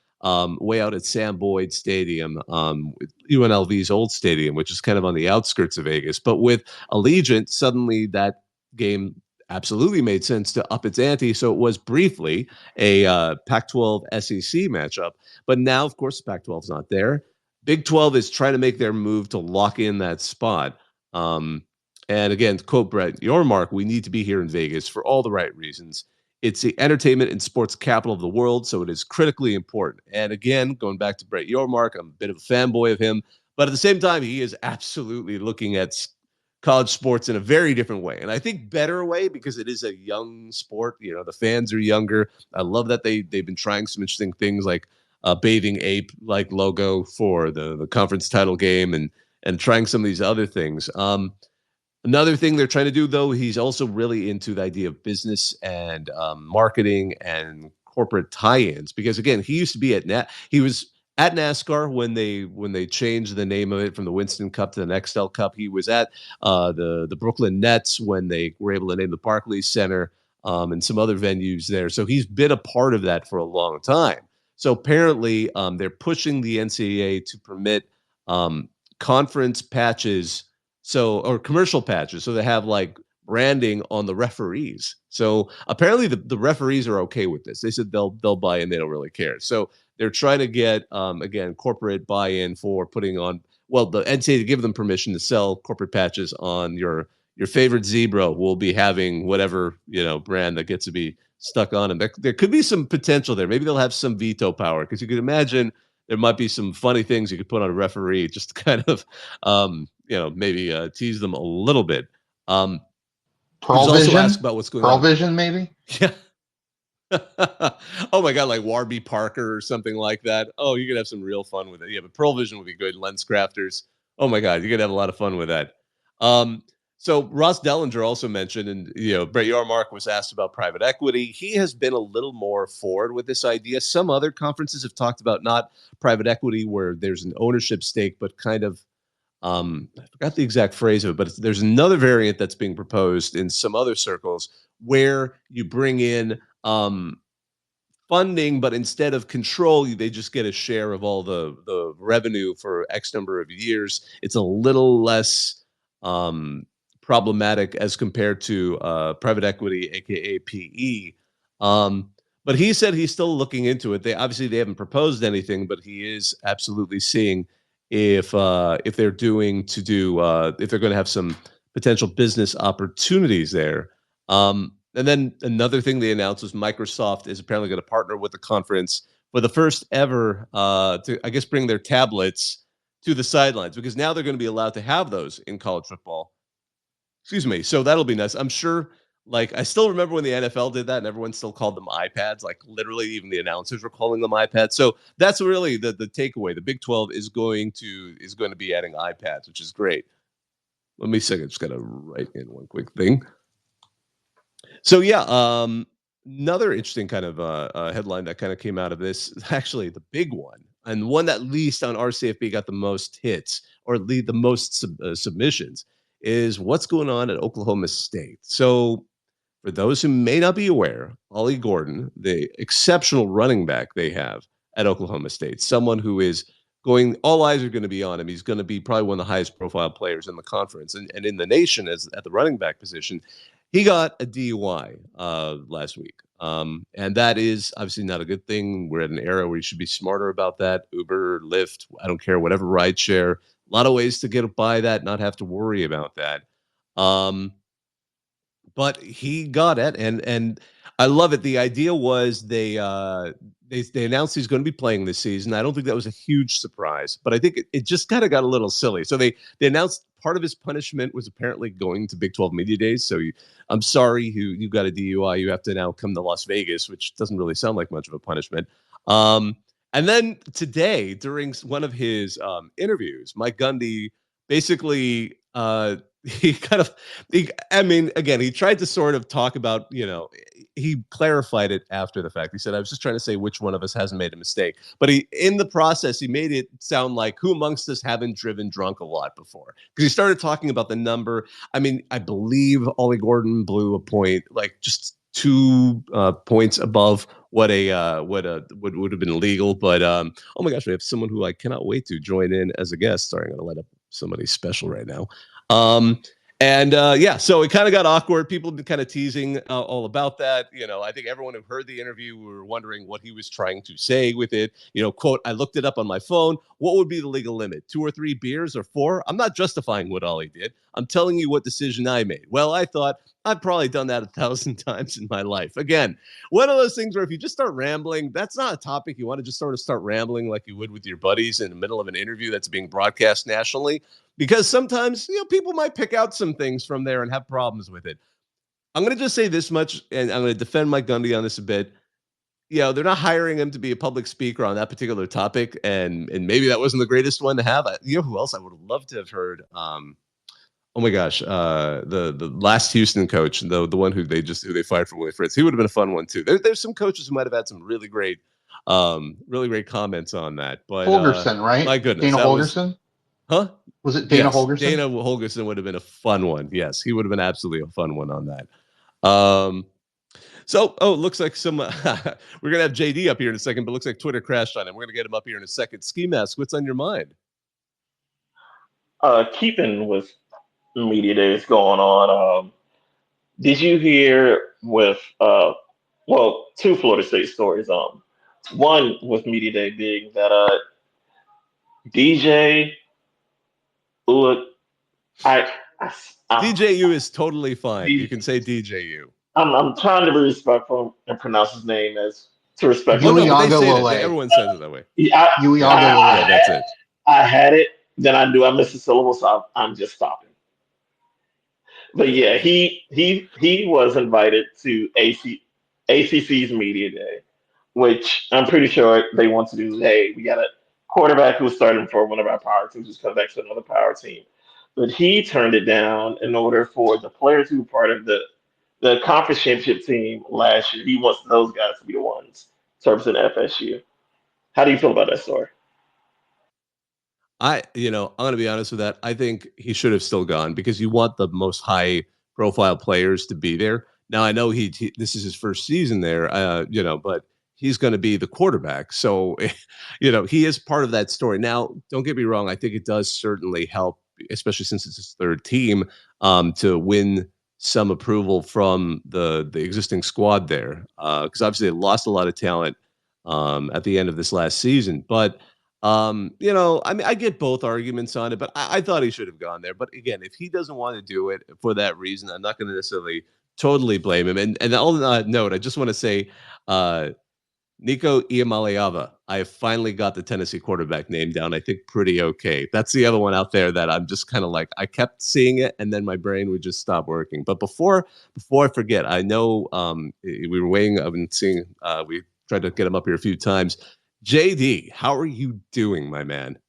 way out at Sam Boyd Stadium, UNLV's old stadium, which is kind of on the outskirts of Vegas. But with Allegiant, suddenly that game absolutely made sense to up its ante. So it was briefly a Pac-12 SEC matchup. But now, of course, Pac-12 is not there. Big 12 is trying to make their move to lock in that spot. And again, to quote Brett Yormark, we need to be here in Vegas for all the right reasons. It's the entertainment and sports capital of the world, so it is critically important. And again, going back to Brett Yormark, I'm a bit of a fanboy of him. But at the same time, he is absolutely looking at college sports in a very different way. And I think better way because it is a young sport. You know, the fans are younger. I love that they've been trying some interesting things like bathing ape like logo for the conference title game and trying some of these other things. Another thing they're trying to do, though, he's also really into the idea of business and marketing and corporate tie-ins because, again, he used to be he was at NASCAR when they changed the name of it from the Winston Cup to the Nextel Cup. He was at the Brooklyn Nets when they were able to name the Barclays Center and some other venues there. So he's been a part of that for a long time. So apparently they're pushing the NCAA to permit conference patches, or commercial patches, so they have like branding on the referees. So apparently the referees are okay with this. They said they'll buy in. They don't really care. So they're trying to get, again, corporate buy-in for putting on, the NCAA to give them permission to sell corporate patches on your favorite zebra will be having whatever, brand that gets to be stuck on them. There could be some potential there. Maybe they'll have some veto power because you could imagine there might be some funny things you could put on a referee just to kind of, maybe tease them a little bit. Pearl Vision? Ask about what's going on. Pearl Vision, maybe? Yeah. Oh my God, like Warby Parker or something like that. Oh, you could have some real fun with it. Yeah, but Pearl Vision would be good. Lens crafters. Oh my God, you could have a lot of fun with that. So Ross Dellinger also mentioned, and Brett Yormark was asked about private equity. He has been a little more forward with this idea. Some other conferences have talked about not private equity where there's an ownership stake, but kind of I forgot the exact phrase of it, but there's another variant that's being proposed in some other circles where you bring in funding, but instead of control, they just get a share of all the revenue for X number of years. It's a little less problematic as compared to private equity, aka PE. But he said he's still looking into it. They haven't proposed anything, but he is absolutely seeing if they're going to have some potential business opportunities there. And then another thing they announced was Microsoft is apparently going to partner with the conference for the first ever to, I guess, bring their tablets to the sidelines because now they're going to be allowed to have those in college football. Excuse me. So that'll be nice. I'm sure. Like, I still remember when the NFL did that and everyone still called them iPads. Like, literally, even the announcers were calling them iPads. So that's really the takeaway. The Big 12 is going to be adding iPads, which is great. Let me see. I just got to write in one quick thing. So, yeah, another interesting kind of headline that kind of came out of this, actually the big one, and one that at least on RCFB got the most hits or the most submissions, is what's going on at Oklahoma State. So, for those who may not be aware, Ollie Gordon, the exceptional running back they have at Oklahoma State, someone who is all eyes are going to be on him. He's going to be probably one of the highest profile players in the conference and in the nation at the running back position. He got a DUI last week. And that is obviously not a good thing. We're at an era where you should be smarter about that. Uber, Lyft, I don't care, whatever rideshare, A lot of ways to get by that, not have to worry about that. But he got it, and I love it. The idea was they announced he's going to be playing this season. I don't think that was a huge surprise, but I think it just kind of got a little silly. So they announced part of his punishment was apparently going to Big 12 Media Days. So I'm sorry, you got a DUI, you have to now come to Las Vegas, which doesn't really sound like much of a punishment. And then today, during one of his interviews, Mike Gundy basically he tried to sort of talk about, he clarified it after the fact. He said, I was just trying to say which one of us hasn't made a mistake. But in the process, he made it sound like who amongst us haven't driven drunk a lot before? Because he started talking about the number. I mean, I believe Ollie Gordon blew a point, like just 2 points above what would have been legal. But oh my gosh, we have someone who I cannot wait to join in as a guest. Sorry, I'm going to light up somebody special right now. So it kind of got awkward. People have been kind of teasing all about that. I think everyone who heard the interview were wondering what he was trying to say with it. Quote, I looked it up on my phone. What would be the legal limit? 2 or 3 beers or 4? I'm not justifying what Ollie did. I'm telling you what decision I made. Well, I thought I've probably done that 1,000 times in my life. Again, one of those things where if you just start rambling, that's not a topic you want to just sort of start rambling like you would with your buddies in the middle of an interview that's being broadcast nationally. Because sometimes, people might pick out some things from there and have problems with it. I'm going to just say this much, and I'm going to defend Mike Gundy on this a bit. They're not hiring him to be a public speaker on that particular topic, and maybe that wasn't the greatest one to have. Who else I would have loved to have heard? Oh my gosh, the last Houston coach, the one who they fired from Willie Fritz. He would have been a fun one too. There's some coaches who might have had some really great comments on that. But Holgerson, right? My goodness, Dana Holgerson. Huh? Was it Dana Holgerson? Dana Holgerson would have been a fun one. Yes, he would have been absolutely a fun one on that. Looks like we're gonna have JD up here in a second, but looks like Twitter crashed on him. We're gonna get him up here in a second. Ski Mask, what's on your mind? Keeping with media days going on, did you hear with 2 Florida State stories? One with media day being that DJ. Look, DJU is totally fine. You can say DJU. I'm trying to be respectful and pronounce his name as to respect. Everyone says it that way. Yeah, that's it. I had it, then I knew I missed a syllable, so I'm just stopping. But yeah, he was invited to ACC's media day, which I'm pretty sure they want to do. Hey, we got a quarterback who's starting for one of our power teams who's come back to another power team. But he turned it down in order for the players who were part of the conference championship team last year. He wants those guys to be the ones to represent FSU. How do you feel about that story? I'm going to be honest with that. I think he should have still gone because you want the most high profile players to be there. Now, I know this is his first season there, but he's going to be the quarterback. So, he is part of that story. Now, don't get me wrong. I think it does certainly help, especially since it's his 3rd team, to win some approval from the existing squad there. Because obviously they lost a lot of talent at the end of this last season. But, I get both arguments on it, but I thought he should have gone there. But again, if he doesn't want to do it for that reason, I'm not going to necessarily totally blame him. And on that note, I just want to say, Nico Iamaleava, I finally got the Tennessee quarterback name down. I think pretty okay. That's the other one out there that I'm just kind of like, I kept seeing it and then my brain would just stop working. But before I forget, I know we were waiting. I've been seeing, we tried to get him up here a few times. JD, how are you doing, my man?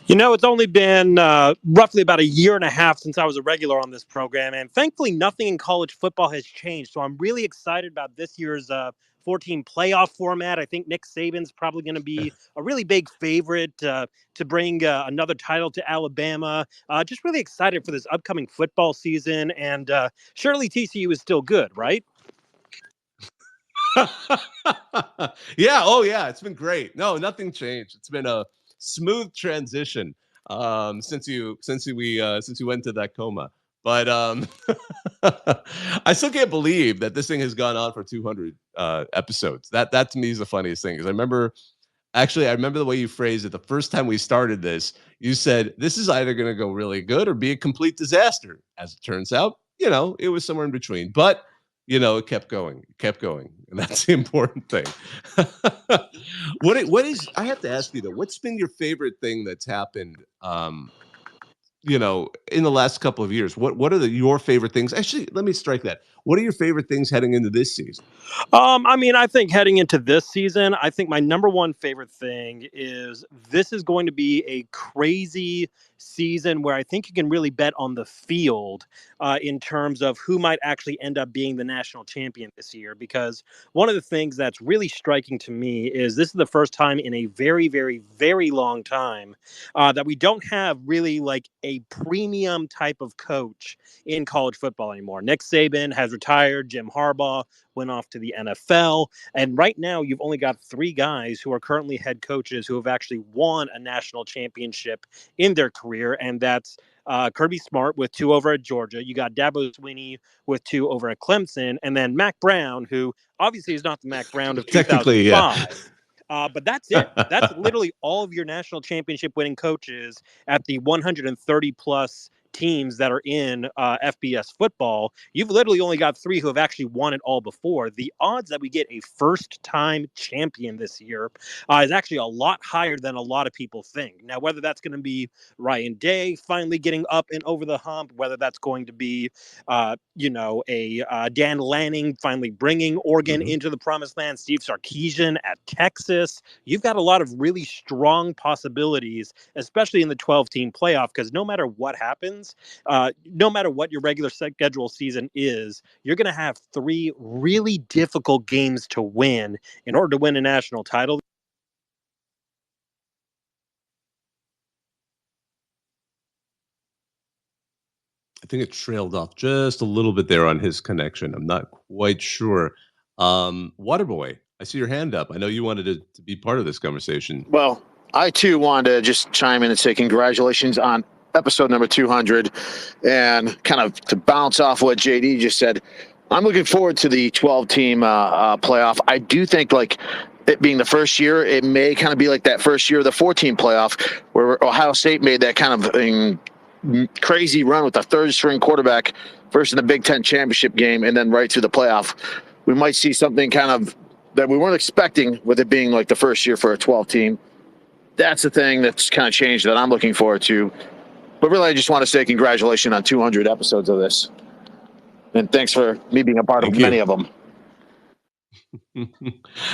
It's only been roughly about 1.5 years since I was a regular on this program, and thankfully nothing in college football has changed. So I'm really excited about this year's 14 playoff format. I think Nick Saban's probably going to be a really big favorite to bring another title to Alabama. Just really excited for this upcoming football season, and surely TCU is still good, right? Yeah. Oh, yeah. It's been great. No, nothing changed. It's been a smooth transition since you went to that coma. But I still can't believe that this thing has gone on for 200 episodes. That to me is the funniest thing. Because I remember the way you phrased it. The first time we started this, You said this is either going to go really good or be a complete disaster. As it turns out, it was somewhere in between. But it kept going, and that's the important thing. What is? I have to ask you though. What's been your favorite thing that's happened? In the last couple of years, what are your favorite things? Actually, let me strike that. What are your favorite things heading into this season? I think heading into this season, I think my number one favorite thing is this is going to be a crazy season where I think you can really bet on the field in terms of who might actually end up being the national champion this year. Because one of the things that's really striking to me is this is the first time in a very, very, very long time that we don't have really like a premium type of coach in college football anymore. Nick Saban has retired. Jim Harbaugh went off to the NFL. And right now, you've only got 3 guys who are currently head coaches who have actually won a national championship in their career. And that's Kirby Smart with 2 over at Georgia. You got Dabo Swinney with 2 over at Clemson. And then Mac Brown, who obviously is not the Mac Brown of 2005. Technically, yeah. But that's it. That's literally all of your national championship winning coaches at the 130 plus teams that are in FBS football. You've literally only got 3 who have actually won it all before. The odds that we get a first-time champion this year is actually a lot higher than a lot of people think. Now, whether that's going to be Ryan Day finally getting up and over the hump, whether that's going to be, Dan Lanning finally bringing Oregon into the promised land, Steve Sarkisian at Texas. You've got a lot of really strong possibilities, especially in the 12-team playoff, because no matter what happens, no matter what your regular schedule season is, you're going to have 3 really difficult games to win in order to win a national title. I think it trailed off just a little bit there on his connection. I'm not quite sure. Waterboy, I see your hand up. I know you wanted to be part of this conversation. Well, I too wanted to just chime in and say congratulations on episode number 200, and kind of to bounce off what JD just said, I'm looking forward to the 12-team playoff. I do think, like, it being the first year, it may kind of be like that first year of the 14 playoff where Ohio State made that kind of crazy run with the third-string quarterback first in the Big Ten championship game and then right through the playoff. We might see something kind of that we weren't expecting with it being like the first year for a 12-team. That's the thing that's kind of changed that I'm looking forward to. But really, I just want to say congratulations on 200 episodes of this. And thanks for me being a part of many of them.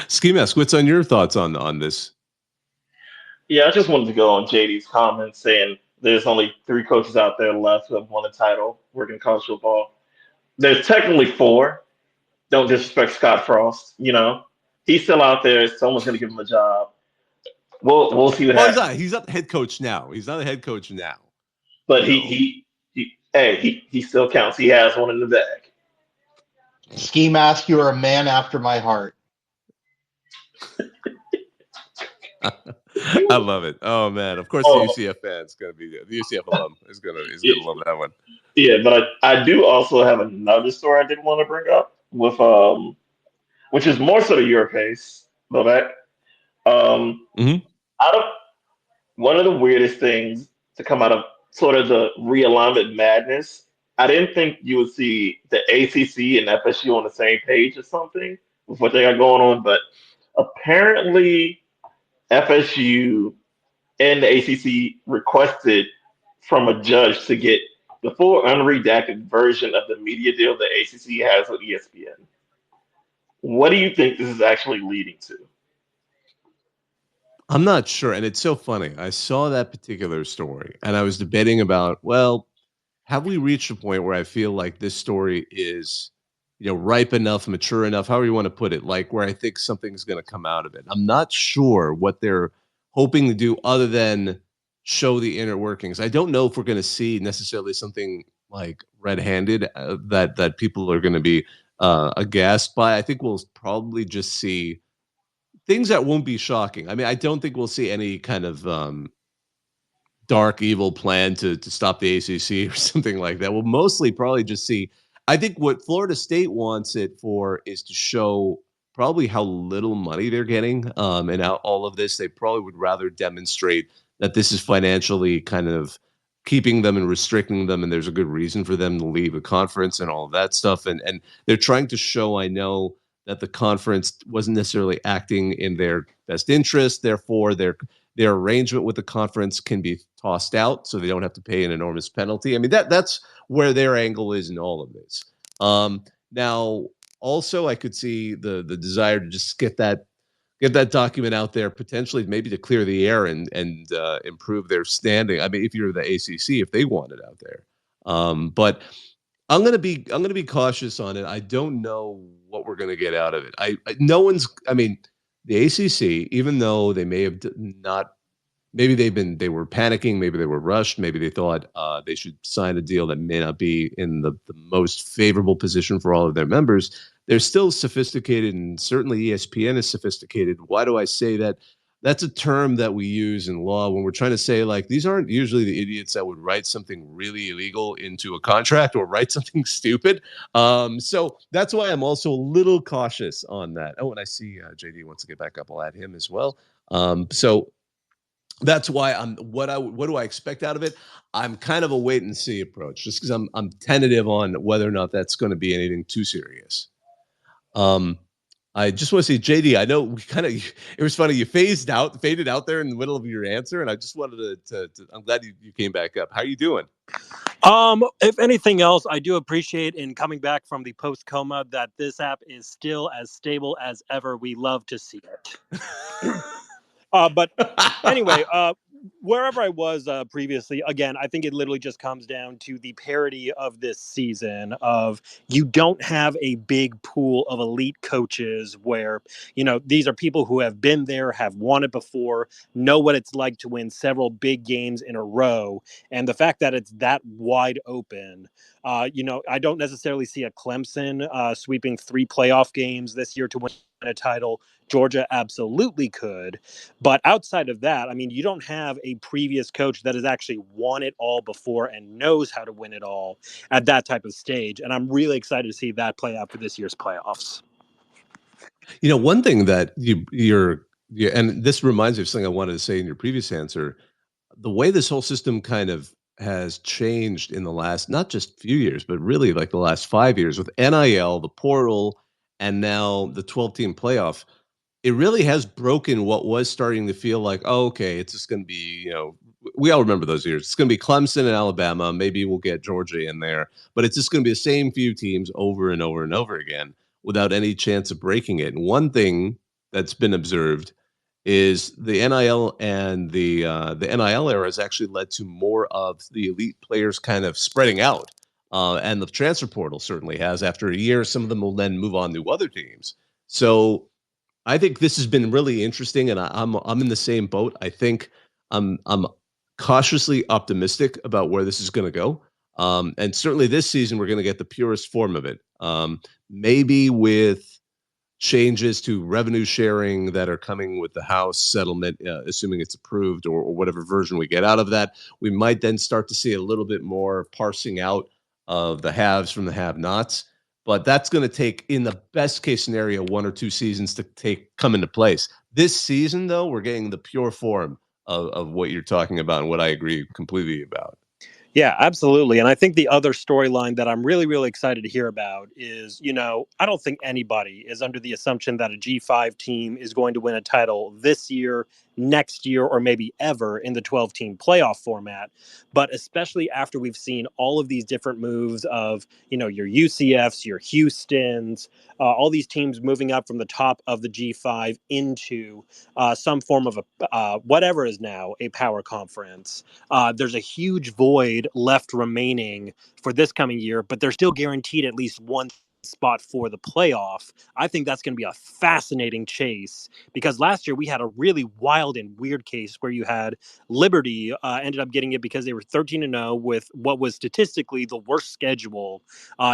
Ski Mask, what's on your thoughts on this? Yeah, I just wanted to go on JD's comments saying there's only 3 coaches out there left who have won a title working college football. There's technically 4. Don't disrespect Scott Frost. He's still out there. Someone's going to give him a job. We'll see what happens. He's not the head coach now. He's not a head coach now. But he still counts. He has one in the bag. Ski Mask, you are a man after my heart. I love it. Oh man! Of course, the UCF fan's gonna be there. The UCF alum is gonna love that one. Yeah, but I do also have another story I did want to bring up with which is more sort of your case, Bobak. Out of one of the weirdest things to come out of sort of the realignment madness, I didn't think you would see the ACC and FSU on the same page or something with what they got going on, but apparently FSU and the ACC requested from a judge to get the full unredacted version of the media deal the ACC has with ESPN. What do you think this is actually leading to? I'm not sure. And it's so funny. I saw that particular story and I was debating about, well, have we reached a point where I feel like this story is, ripe enough, mature enough, however you want to put it, like where I think something's going to come out of it. I'm not sure what they're hoping to do other than show the inner workings. I don't know if we're going to see necessarily something like red-handed that people are going to be aghast by. I think we'll probably just see things that won't be shocking. I mean, I don't think we'll see any kind of dark, evil plan to stop the ACC or something like that. We'll mostly probably just see, I think what Florida State wants it for is to show probably how little money they're getting. And out all of this, they probably would rather demonstrate that this is financially kind of keeping them and restricting them, and there's a good reason for them to leave the conference and all of that stuff. And they're trying to show, I know, that the conference wasn't necessarily acting in their best interest. Therefore, their arrangement with the conference can be tossed out, so they don't have to pay an enormous penalty. I mean, that's where their angle is in all of this. Now, also, I could see the desire to just get that document out there, potentially maybe to clear the air and improve their standing. I mean, if you're the ACC, if they want it out there, but I'm gonna be cautious on it. I don't know what we're gonna get out of it. No one's. I mean, the ACC, even though they may have not. Maybe they were panicking. Maybe they were rushed. Maybe they thought they should sign a deal that may not be in the most favorable position for all of their members. They're still sophisticated, and certainly ESPN is sophisticated. Why do I say that? That's a term that we use in law when we're trying to say, like, these aren't usually the idiots that would write something really illegal into a contract or write something stupid. So that's why I'm also a little cautious on that. Oh, and I see JD wants to get back up. I'll add him as well. So that's why what do I expect out of it? I'm kind of a wait and see approach, just because I'm tentative on whether or not that's going to be anything too serious. I just want to say, JD, I know it was funny. You faded out there in the middle of your answer. And I just wanted to I'm glad you came back up. How are you doing? If anything else, I do appreciate in coming back from the post coma that this app is still as stable as ever. We love to see it. But anyway, wherever I was previously, again, I think it literally just comes down to the parity of this season of you don't have a big pool of elite coaches where, these are people who have been there, have won it before, know what it's like to win several big games in a row. And the fact that it's that wide open, I don't necessarily see a Clemson sweeping 3 playoff games this year to win a title. Georgia absolutely could. But outside of that, I mean, you don't have a previous coach that has actually won it all before and knows how to win it all at that type of stage. And I'm really excited to see that play out for this year's playoffs. One thing that and this reminds me of something I wanted to say in your previous answer, the way this whole system kind of has changed in the last, not just few years, but really like the last 5 years with NIL, the portal, and now the 12-team playoff. It really has broken what was starting to feel like, oh, okay, it's just going to be, we all remember those years. It's going to be Clemson and Alabama. Maybe we'll get Georgia in there, but it's just going to be the same few teams over and over and over again without any chance of breaking it. And one thing that's been observed is the NIL and the NIL era has actually led to more of the elite players kind of spreading out. And the transfer portal certainly has. After a year, some of them will then move on to other teams. So I think this has been really interesting, and I'm in the same boat. I think I'm cautiously optimistic about where this is going to go. And certainly this season, we're going to get the purest form of it. Maybe with changes to revenue sharing that are coming with the House settlement, assuming it's approved or whatever version we get out of that, we might then start to see a little bit more parsing out of the haves from the have-nots. But that's going to take, in the best case scenario, 1 or 2 seasons to come into place. This season, though, we're getting the pure form of what you're talking about and what I agree completely about. Yeah, absolutely. And I think the other storyline that I'm really, really excited to hear about is, I don't think anybody is under the assumption that a G5 team is going to win a title this year, next year, or maybe ever in the 12-team playoff format. But especially after we've seen all of these different moves of, your UCFs, your Houstons, all these teams moving up from the top of the G5 into some form of whatever is now a power conference. There's a huge void left remaining for this coming year, but they're still guaranteed at least one spot for the playoff. I think that's going to be a fascinating chase because last year we had a really wild and weird case where you had Liberty ended up getting it because they were 13-0 with what was statistically the worst schedule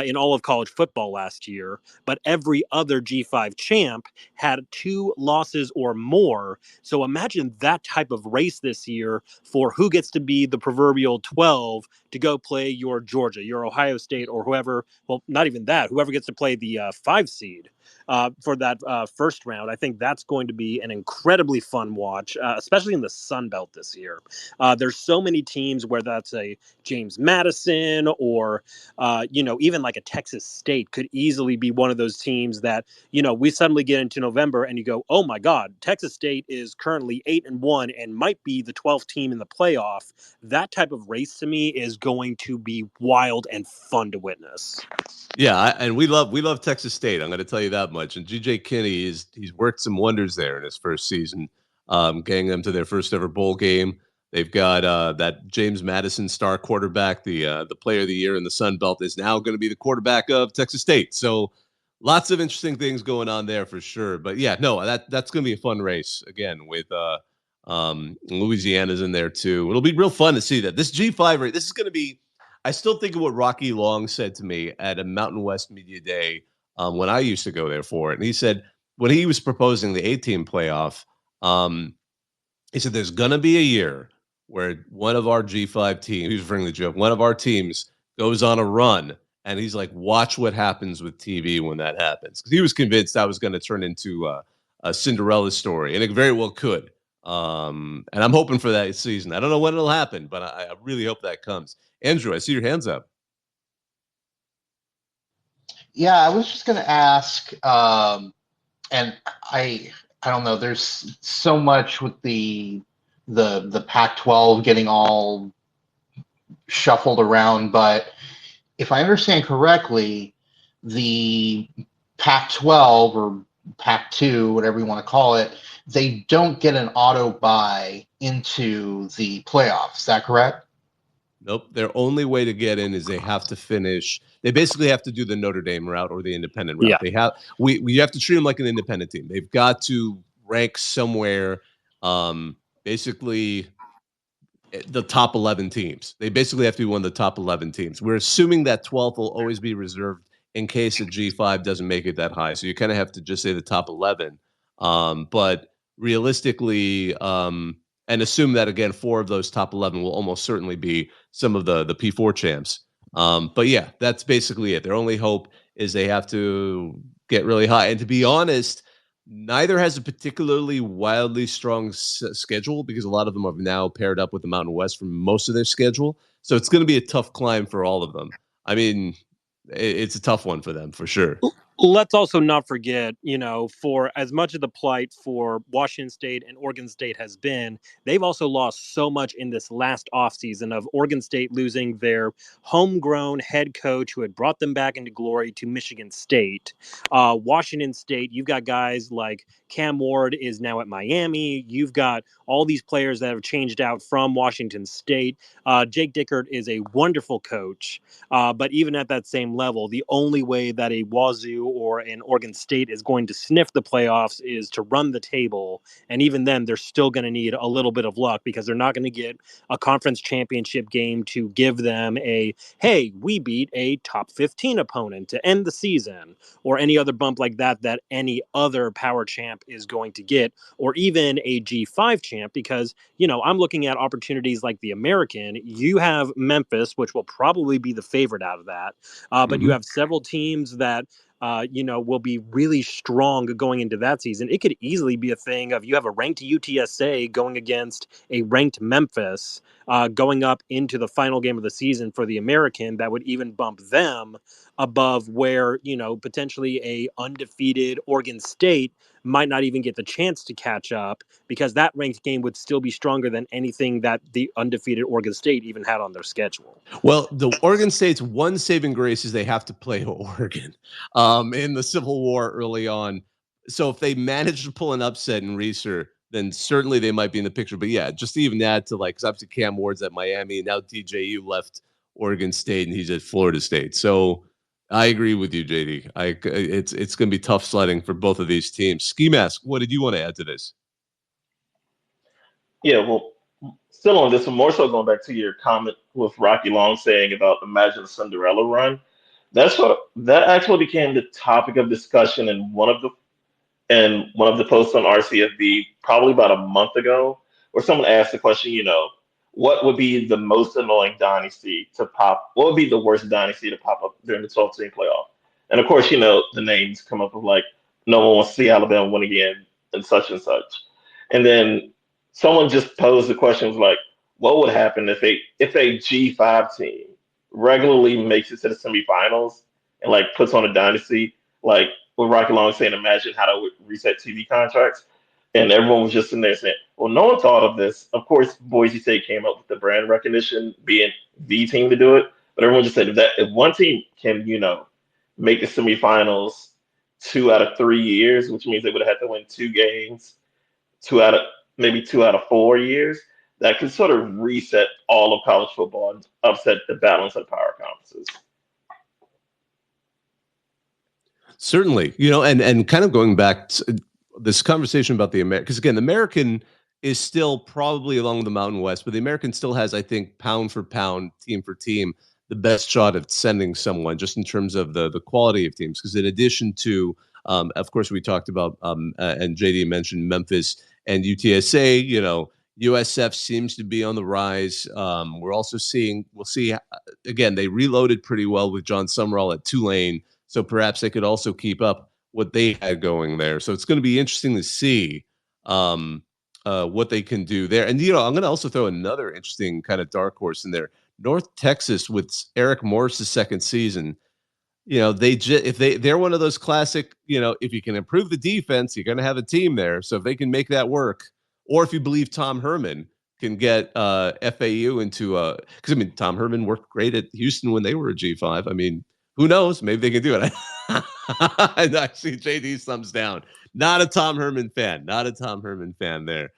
in all of college football last year. But every other G5 champ had 2 losses or more. So imagine that type of race this year for who gets to be the proverbial 12 to go play your Georgia, your Ohio State, or whoever. Well, not even that. Whoever gets to play the 5 seed. for that first round. I think that's going to be an incredibly fun watch, especially in the Sun Belt this year. There's so many teams where that's a James Madison or, even like a Texas State could easily be one of those teams that, we suddenly get into November and you go, oh my God, Texas State is currently 8-1 and might be the 12th team in the playoff. That type of race to me is going to be wild and fun to witness. Yeah, and we love Texas State. I'm going to tell you that much. And GJ Kinney he's worked some wonders there in his first season, getting them to their first ever bowl game. They've got that James Madison star quarterback, the player of the year in the Sun Belt, is now going to be the quarterback of Texas State. So lots of interesting things going on there for sure. But yeah, no, that's going to be a fun race again with Louisiana's in there too. It'll be real fun to see that this G5 race. This is going to be. I still think of what Rocky Long said to me at a Mountain West Media Day when I used to go there for it. And he said when he was proposing the 8-team playoff, he said there's going to be a year where one of our G5 teams, he's referring to the G5, one of our teams goes on a run. And he's like, watch what happens with TV when that happens. Because he was convinced that was going to turn into a Cinderella story. And it very well could. And I'm hoping for that season. I don't know when it'll happen, but I really hope that comes. Andrew, I see your hands up. Yeah, I was just going to ask, and I don't know. There's so much with the Pac-12 getting all shuffled around, but if I understand correctly, the Pac-12 or Pac-2, whatever you want to call it, they don't get an auto bye into the playoffs. Is that correct? Nope. Their only way to get in is they have to finish. They basically have to do the Notre Dame route or the independent route. Yeah. They have. We have to treat them like an independent team. They've got to rank somewhere. Basically, the top 11 teams. They basically have to be one of the top 11 teams. We're assuming that 12th will always be reserved in case a G5 doesn't make it that high. So you kind of have to just say the top 11. But realistically, and assume that, again, 4 of those top 11 will almost certainly be some of the P4 champs. But yeah, that's basically it. Their only hope is they have to get really high. And to be honest, neither has a particularly wildly strong schedule because a lot of them have now paired up with the Mountain West for most of their schedule. So it's going to be a tough climb for all of them. I mean, it's a tough one for them for sure. Let's also not forget, for as much of the plight for Washington State and Oregon State has been, they've also lost so much in this last offseason of Oregon State losing their homegrown head coach who had brought them back into glory to Michigan State. Washington State, you've got guys like Cam Ward is now at Miami. You've got all these players that have changed out from Washington State. Jake Dickert is a wonderful coach. But even at that same level, the only way that a Wazoo or an Oregon State is going to sniff the playoffs is to run the table. And even then, they're still going to need a little bit of luck because they're not going to get a conference championship game to give them hey, we beat a top 15 opponent to end the season, or any other bump like that any other power champ is going to get, or even a G5 champ, because, I'm looking at opportunities like the American. You have Memphis, which will probably be the favorite out of that. But you have several teams that, will be really strong going into that season. It could easily be a thing of you have a ranked UTSA going against a ranked Memphis going up into the final game of the season for the American. That would even bump them above where, potentially a undefeated Oregon State might not even get the chance to catch up, because that ranked game would still be stronger than anything that the undefeated Oregon State even had on their schedule. Well, the Oregon State's one saving grace is they have to play Oregon in the Civil War early on. So if they manage to pull an upset in Reeser, then certainly they might be in the picture. But yeah, just to even add to, because obviously Cam Ward's at Miami, and now DJU left Oregon State and he's at Florida State. So I agree with you, JD. It's going to be tough sledding for both of these teams. Ski Mask, what did you want to add to this? Yeah, well, still on this one, more so going back to your comment with Rocky Long saying about imagine a Cinderella run. That actually became the topic of discussion in one of the posts on RCFB probably about a month ago, where someone asked the question, what would be the most annoying dynasty to pop? What would be the worst dynasty to pop up during the 12-team playoff? And of course, the names come up of like no one wants to see Alabama win again, and such and such. And then someone just posed the question, was like, what would happen if a G5 team regularly makes it to the semifinals and like puts on a dynasty, like what Rocky Long was saying, imagine how to reset TV contracts. And everyone was just in there saying, well, no one thought of this. Of course, Boise State came up with the brand recognition, being the team to do it. But everyone just said if one team can, make the semifinals 2 out of 3 years, which means they would have had to win 2 games, maybe 2 out of 4 years, that could sort of reset all of college football and upset the balance of power conferences. Certainly, and kind of going back to this conversation about the American, because again, the American is still probably along the Mountain West, but the American still has, I think, pound for pound, team for team, the best shot of sending someone just in terms of the quality of teams. Because in addition to, of course, we talked about, and JD mentioned Memphis and UTSA, USF seems to be on the rise. We're also we'll see, again, they reloaded pretty well with John Summerall at Tulane. So perhaps they could also keep up what they had going there. So it's going to be interesting to see what they can do there. And, I'm going to also throw another interesting kind of dark horse in there. North Texas with Eric Morris's second season. They're one of those classic, if you can improve the defense, you're going to have a team there. So if they can make that work, or if you believe Tom Herman can get FAU into because Tom Herman worked great at Houston when they were a G5. Who knows? Maybe they can do it. And I see JD's thumbs down. Not a Tom Herman fan. Not a Tom Herman fan there.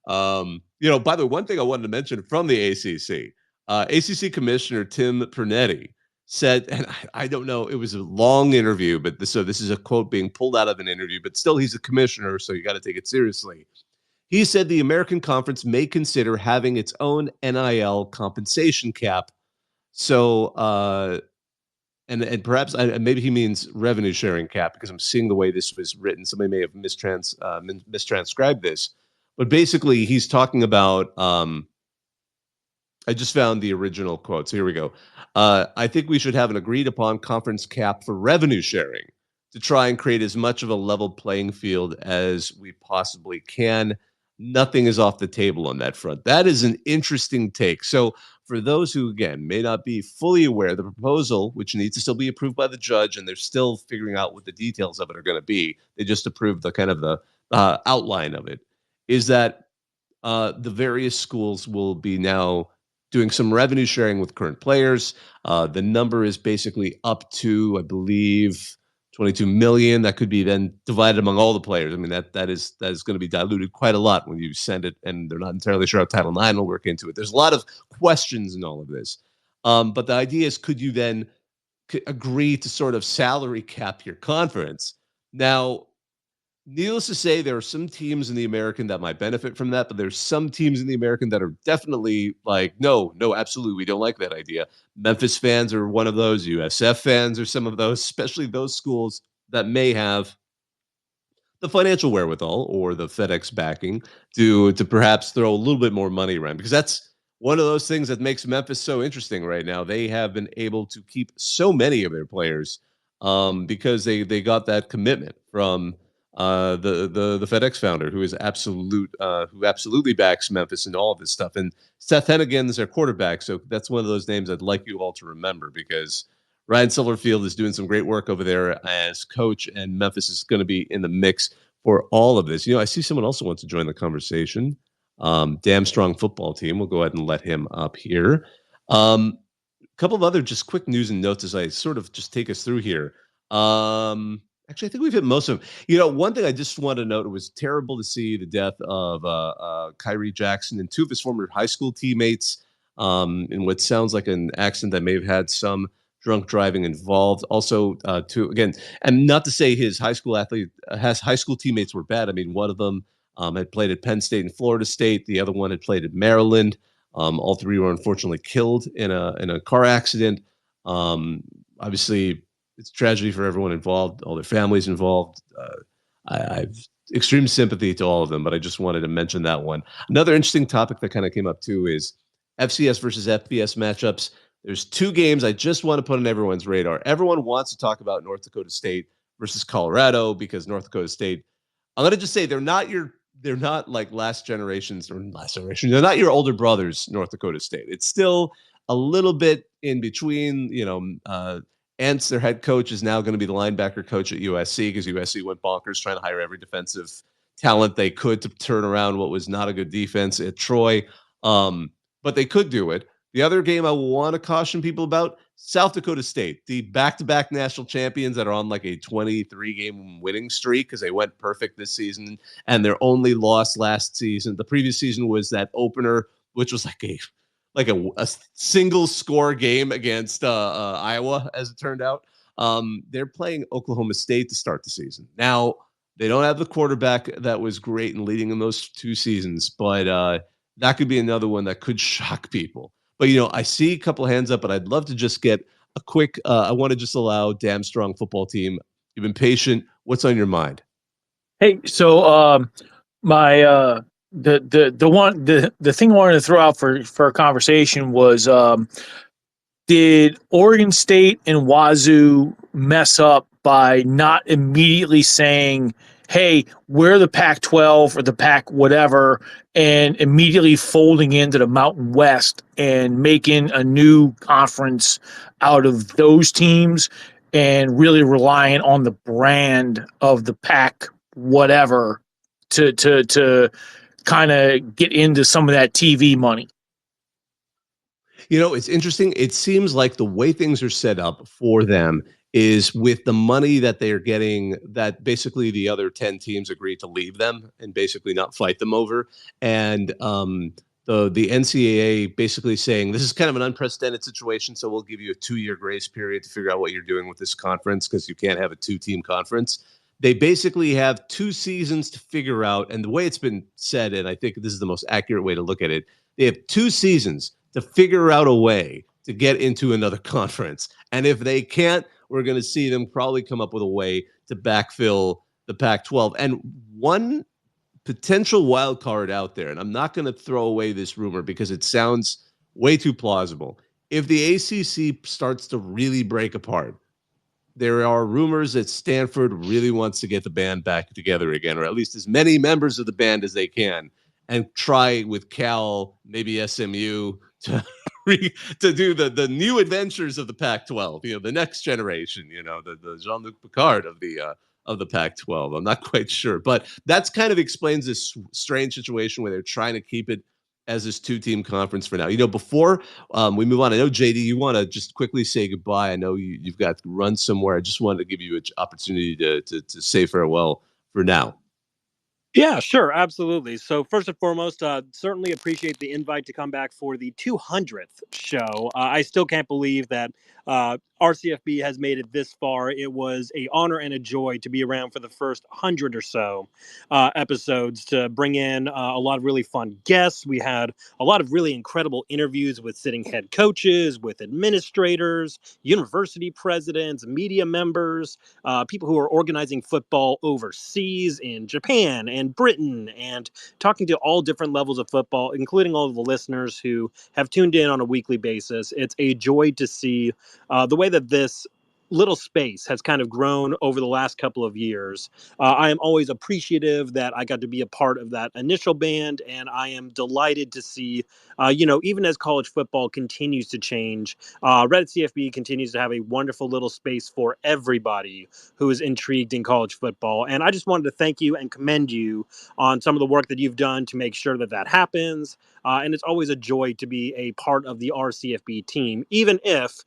By the way, one thing I wanted to mention from the ACC, ACC Commissioner Tim Pernetti said, and I don't know, it was a long interview, but this is a quote being pulled out of an interview, but still he's a commissioner, so you got to take it seriously. He said the American Conference may consider having its own NIL compensation cap. So, and perhaps maybe he means revenue sharing cap, because I'm seeing the way this was written. Somebody may have mistranscribed this, but basically he's talking about. I just found the original quote, so here we go. I think we should have an agreed upon conference cap for revenue sharing to try and create as much of a level playing field as we possibly can. Nothing is off the table on that front. That is an interesting take. So for those who, again, may not be fully aware, the proposal, which needs to still be approved by the judge, and they're still figuring out what the details of it are going to be. They just approved the kind of the outline of it, is that the various schools will be now doing some revenue sharing with current players. The number is basically up to, I believe, 22 million. That could be then divided among all the players. That is going to be diluted quite a lot when you send it, and they're not entirely sure how Title IX will work into it. There's a lot of questions in all of this. But the idea is, could you then agree to sort of salary cap your conference? Now, needless to say, there are some teams in the American that might benefit from that, but there's some teams in the American that are definitely like, no, absolutely, we don't like that idea. Memphis fans are one of those. USF fans are some of those, especially those schools that may have the financial wherewithal or the FedEx backing to perhaps throw a little bit more money around, because that's one of those things that makes Memphis so interesting right now. They have been able to keep so many of their players because they got that commitment from the FedEx founder, who absolutely backs Memphis and all of this stuff. And Seth Hennigan is their quarterback, so that's one of those names I'd like you all to remember, because Ryan Silverfield is doing some great work over there as coach, and Memphis is going to be in the mix for all of this. I see someone also wants to join the conversation. Damn Strong Football Team. We'll go ahead and let him up here. A couple of other just quick news and notes as I sort of just take us through here. Actually, I think we've hit most of them. One thing I just want to note, it was terrible to see the death of Kyrie Jackson and two of his former high school teammates in what sounds like an accident that may have had some drunk driving involved. Also, and not to say his high school teammates were bad. One of them had played at Penn State and Florida State. The other one had played at Maryland. All three were unfortunately killed in a car accident. Obviously, it's a tragedy for everyone involved, all their families involved. I have extreme sympathy to all of them, but I just wanted to mention that one. Another interesting topic that kind of came up too is FCS versus FBS matchups. There's two games I just want to put on everyone's radar. Everyone wants to talk about North Dakota State versus Colorado because North Dakota State. I'm gonna just say they're not like last generation. They're not your older brothers, North Dakota State. It's still a little bit in between. Ents, their head coach, is now going to be the linebacker coach at USC because USC went bonkers trying to hire every defensive talent they could to turn around what was not a good defense at Troy. But they could do it. The other game I want to caution people about, South Dakota State, the back-to-back national champions that are on like a 23-game winning streak because they went perfect this season, and their only loss last season. The previous season was that opener, which was like a single score game against Iowa, as it turned out. They're playing Oklahoma State to start the season. Now, they don't have the quarterback that was great in leading in those 2 seasons, but that could be another one that could shock people. But, I see a couple hands up, but I'd love to just get a quick I want to just allow Damn Strong Football Team. You've been patient. What's on your mind? Hey, so my the thing I wanted to throw out for a conversation was did Oregon State and Wazoo mess up by not immediately saying, hey, we're the Pac-12 or the Pac whatever, and immediately folding into the Mountain West and making a new conference out of those teams and really relying on the brand of the Pac whatever to kind of get into some of that TV money? It's interesting. It seems like the way things are set up for them is with the money that they're getting, that basically the other 10 teams agreed to leave them and basically not fight them over. And the NCAA basically saying this is kind of an unprecedented situation, so we'll give you a 2-year grace period to figure out what you're doing with this conference because you can't have a 2-team conference. They basically have 2 seasons to figure out, and the way it's been said, and I think this is the most accurate way to look at it, they have 2 seasons to figure out a way to get into another conference. And if they can't, we're going to see them probably come up with a way to backfill the Pac-12. And one potential wild card out there, and I'm not going to throw away this rumor because it sounds way too plausible. If the ACC starts to really break apart, there are rumors that Stanford really wants to get the band back together again, or at least as many members of the band as they can, and try with Cal, maybe SMU, to do the new adventures of the Pac-12, the next generation, the Jean-Luc Picard of the Pac-12. I'm not quite sure, but that's kind of explains this strange situation where they're trying to keep it as this 2-team conference for now. Before we move on, I know, JD, you want to just quickly say goodbye. I know you've got to run somewhere. I just wanted to give you an opportunity to say farewell for now. Yeah, sure. Absolutely. So first and foremost, certainly appreciate the invite to come back for the 200th show. I still can't believe that RCFB has made it this far. It was an honor and a joy to be around for the first 100 or so episodes, to bring in a lot of really fun guests. We had a lot of really incredible interviews with sitting head coaches, with administrators, university presidents, media members, people who are organizing football overseas in Japan and Britain, and talking to all different levels of football, including all of the listeners who have tuned in on a weekly basis. It's a joy to see the way that this little space has kind of grown over the last couple of years. I am always appreciative that I got to be a part of that initial band, and I am delighted to see, even as college football continues to change, Reddit CFB continues to have a wonderful little space for everybody who is intrigued in college football. And I just wanted to thank you and commend you on some of the work that you've done to make sure that that happens. And it's always a joy to be a part of the RCFB team, even if,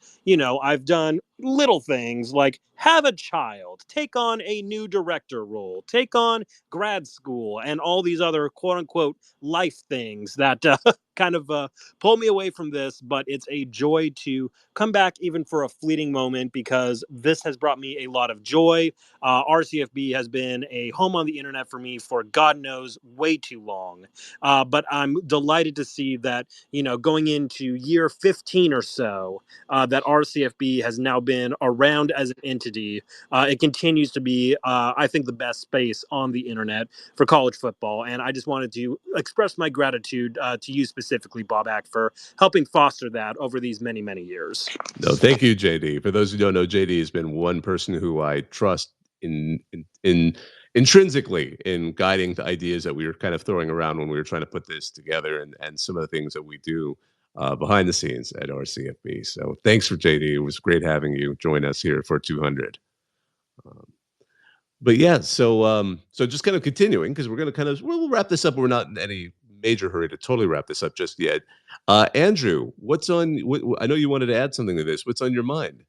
I've done little things like have a child, take on a new director role, take on grad school, and all these other quote unquote life things that kind of pull me away from this. But it's a joy to come back even for a fleeting moment, because this has brought me a lot of joy. RCFB has been a home on the internet for me for God knows way too long. But I'm delighted to see that, going into year 15 or so, that RCFB has now been around as an entity. It continues to be, I think, the best space on the internet for college football. And I just wanted to express my gratitude to you specifically, Bobak, for helping foster that over these many, many years. No, thank you, JD. For those who don't know, JD has been one person who I trust intrinsically in guiding the ideas that we were kind of throwing around when we were trying to put this together, and some of the things that we do behind the scenes at our CFB. So thanks for JD. It was great having you join us here for 200. But yeah, so just kind of continuing, because we're going to kind of we'll wrap this up. We're not in any major hurry to totally wrap this up just yet. Andrew, what's on? I know you wanted to add something to this. What's on your mind?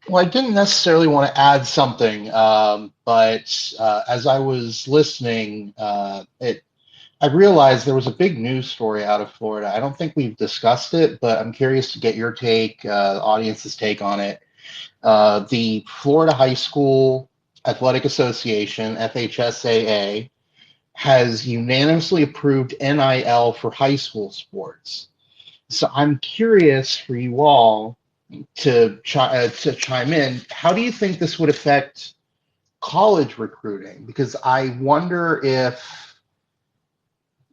Well, I didn't necessarily want to add something, but as I was listening, I realized there was a big news story out of Florida. I don't think we've discussed it, but I'm curious to get your take, the audience's take on it. The Florida High School Athletic Association, FHSAA, has unanimously approved NIL for high school sports. So I'm curious for you all to chime in. How do you think this would affect college recruiting? Because I wonder if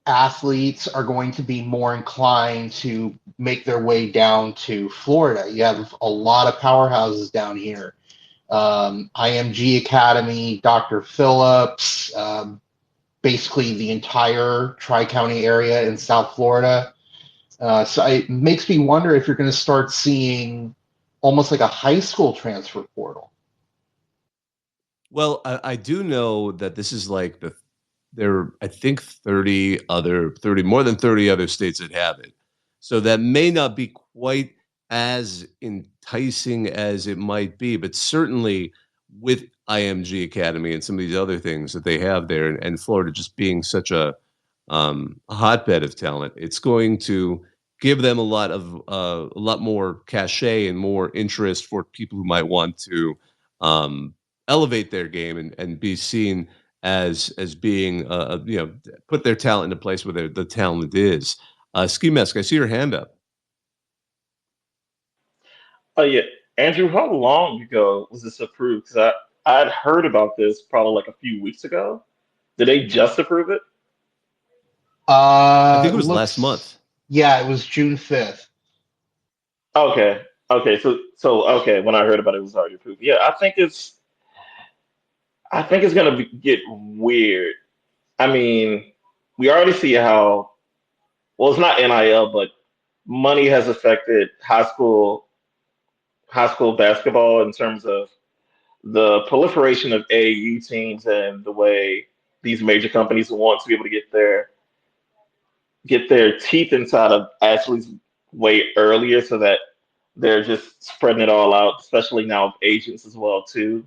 athletes are going to be more inclined to make their way down to Florida. You have a lot of powerhouses down here. IMG Academy, Dr. Phillips, basically the entire Tri-County area in South Florida. So it makes me wonder if you're going to start seeing almost like a high school transfer portal. Well, I do know that this is like there are, I think, more than 30 other states that have it. So that may not be quite as enticing as it might be, but certainly with IMG Academy and some of these other things that they have there, and Florida just being such a hotbed of talent, it's going to give them a lot more cachet and more interest for people who might want to elevate their game and be seen as being put their talent in a place where the talent is. Ski Mask, I see your hand up. Oh yeah, Andrew, how long ago was this approved? Because I'd heard about this probably like a few weeks ago. Did they just approve it? I think it was last month. Yeah, it was June 5th. Okay. So okay, when I heard about it, it was already approved. Yeah, I think it's gonna get weird. I mean, we already see how well it's not NIL, but money has affected high school basketball in terms of the proliferation of AAU teams and the way these major companies want to be able to get their teeth inside of athletes way earlier, so that they're just spreading it all out, especially now with agents as well too,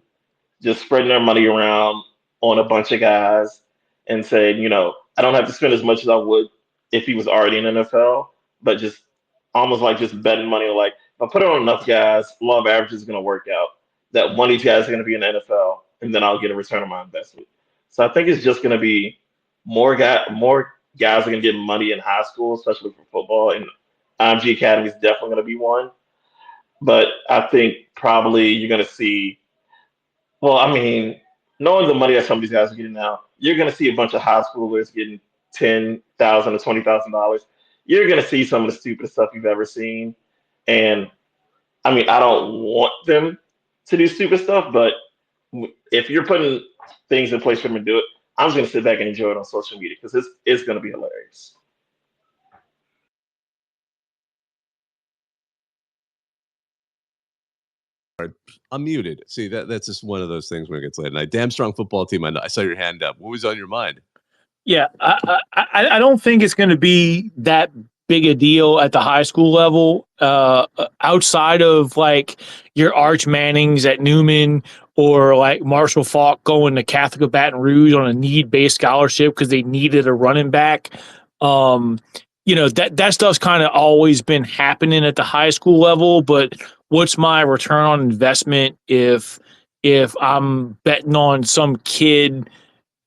just spreading their money around on a bunch of guys and saying, I don't have to spend as much as I would if he was already in the NFL, but just almost like just betting money on, like, if I put it on enough guys, law of averages is going to work out. That one of these guys are going to be in the NFL, and then I'll get a return on my investment. So I think it's just going to be more guys are going to get money in high school, especially for football, and IMG Academy is definitely going to be one. But I think probably you're going to see, well, I mean, knowing the money that some of these guys are getting now, you're going to see a bunch of high schoolers getting $10,000 to $20,000. You're going to see some of the stupidest stuff you've ever seen. And I mean, I don't want them to do stupid stuff, but if you're putting things in place for them to do it, I'm just going to sit back and enjoy it on social media, because it's going to be hilarious. I'm muted. See, that's just one of those things when it gets late at night. Damn strong football team. I saw your hand up. What was on your mind? Yeah, I don't think it's going to be that big a deal at the high school level, outside of like your Arch Mannings at Newman, or like Marshall Faulk going to Catholic of Baton Rouge on a need-based scholarship because they needed a running back. That stuff's kind of always been happening at the high school level. But what's my return on investment if I'm betting on some kid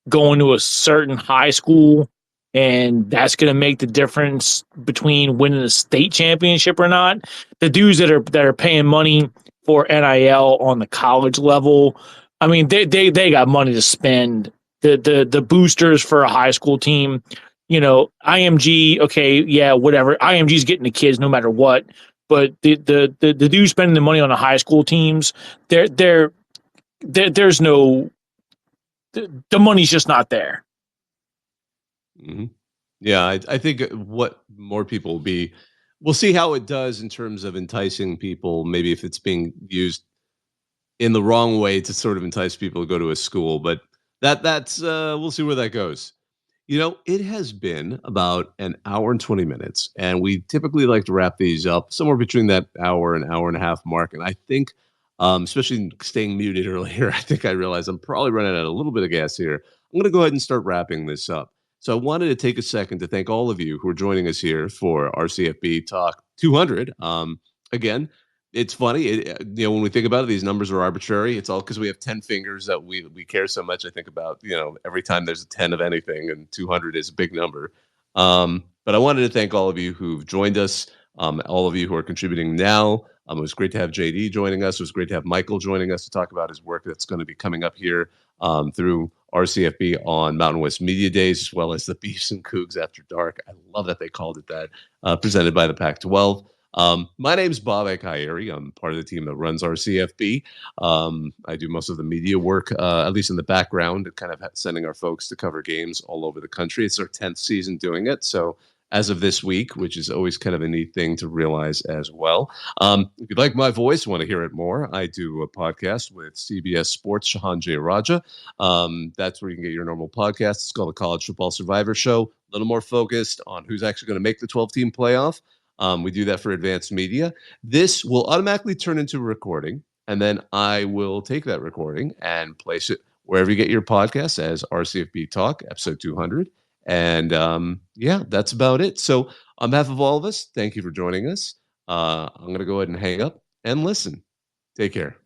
going to a certain high school, and that's going to make the difference between winning a state championship or not? The dudes that are paying money for NIL on the college level, I mean, they got money to spend. The boosters for a high school team, IMG, okay, yeah, whatever. IMG's getting the kids no matter what. But the dudes spending the money on the high school teams, they're there's no the money's just not there. Mm-hmm. Yeah, I think what more people will be, we'll see how it does in terms of enticing people. Maybe if it's being used in the wrong way to sort of entice people to go to a school, but that's we'll see where that goes. You know, it has been about an hour and 20 minutes, and we typically like to wrap these up somewhere between that hour and a half mark. And I think, especially staying muted earlier, I think I realized I'm probably running out a little bit of gas here. I'm going to go ahead and start wrapping this up. So I wanted to take a second to thank all of you who are joining us here for our CFB Talk 200. Again, it's funny, when we think about it, these numbers are arbitrary. It's all because we have 10 fingers that we care so much. I think about, every time there's a 10 of anything, and 200 is a big number. But I wanted to thank all of you who've joined us, all of you who are contributing now. It was great to have JD joining us. It was great to have Michael joining us to talk about his work that's going to be coming up here through RCFB on Mountain West Media Days, as well as the Beefs and Cougs After Dark. I love that they called it that, presented by the Pac-12. My name's Bobak Ha'Eri. I'm part of the team that runs our CFB. I do most of the media work, at least in the background, kind of sending our folks to cover games all over the country. It's our 10th season doing it. So as of this week, which is always kind of a neat thing to realize as well. If you like my voice, want to hear it more, I do a podcast with CBS Sports, Shahan J. Raja. That's where you can get your normal podcast. It's called the College Football Survivor Show, a little more focused on who's actually going to make the 12-team playoff. We do that for advanced media. This will automatically turn into a recording, and then I will take that recording and place it wherever you get your podcasts as RCFB Talk, episode 200. And that's about it. So on behalf of all of us, thank you for joining us. I'm going to go ahead and hang up and listen. Take care.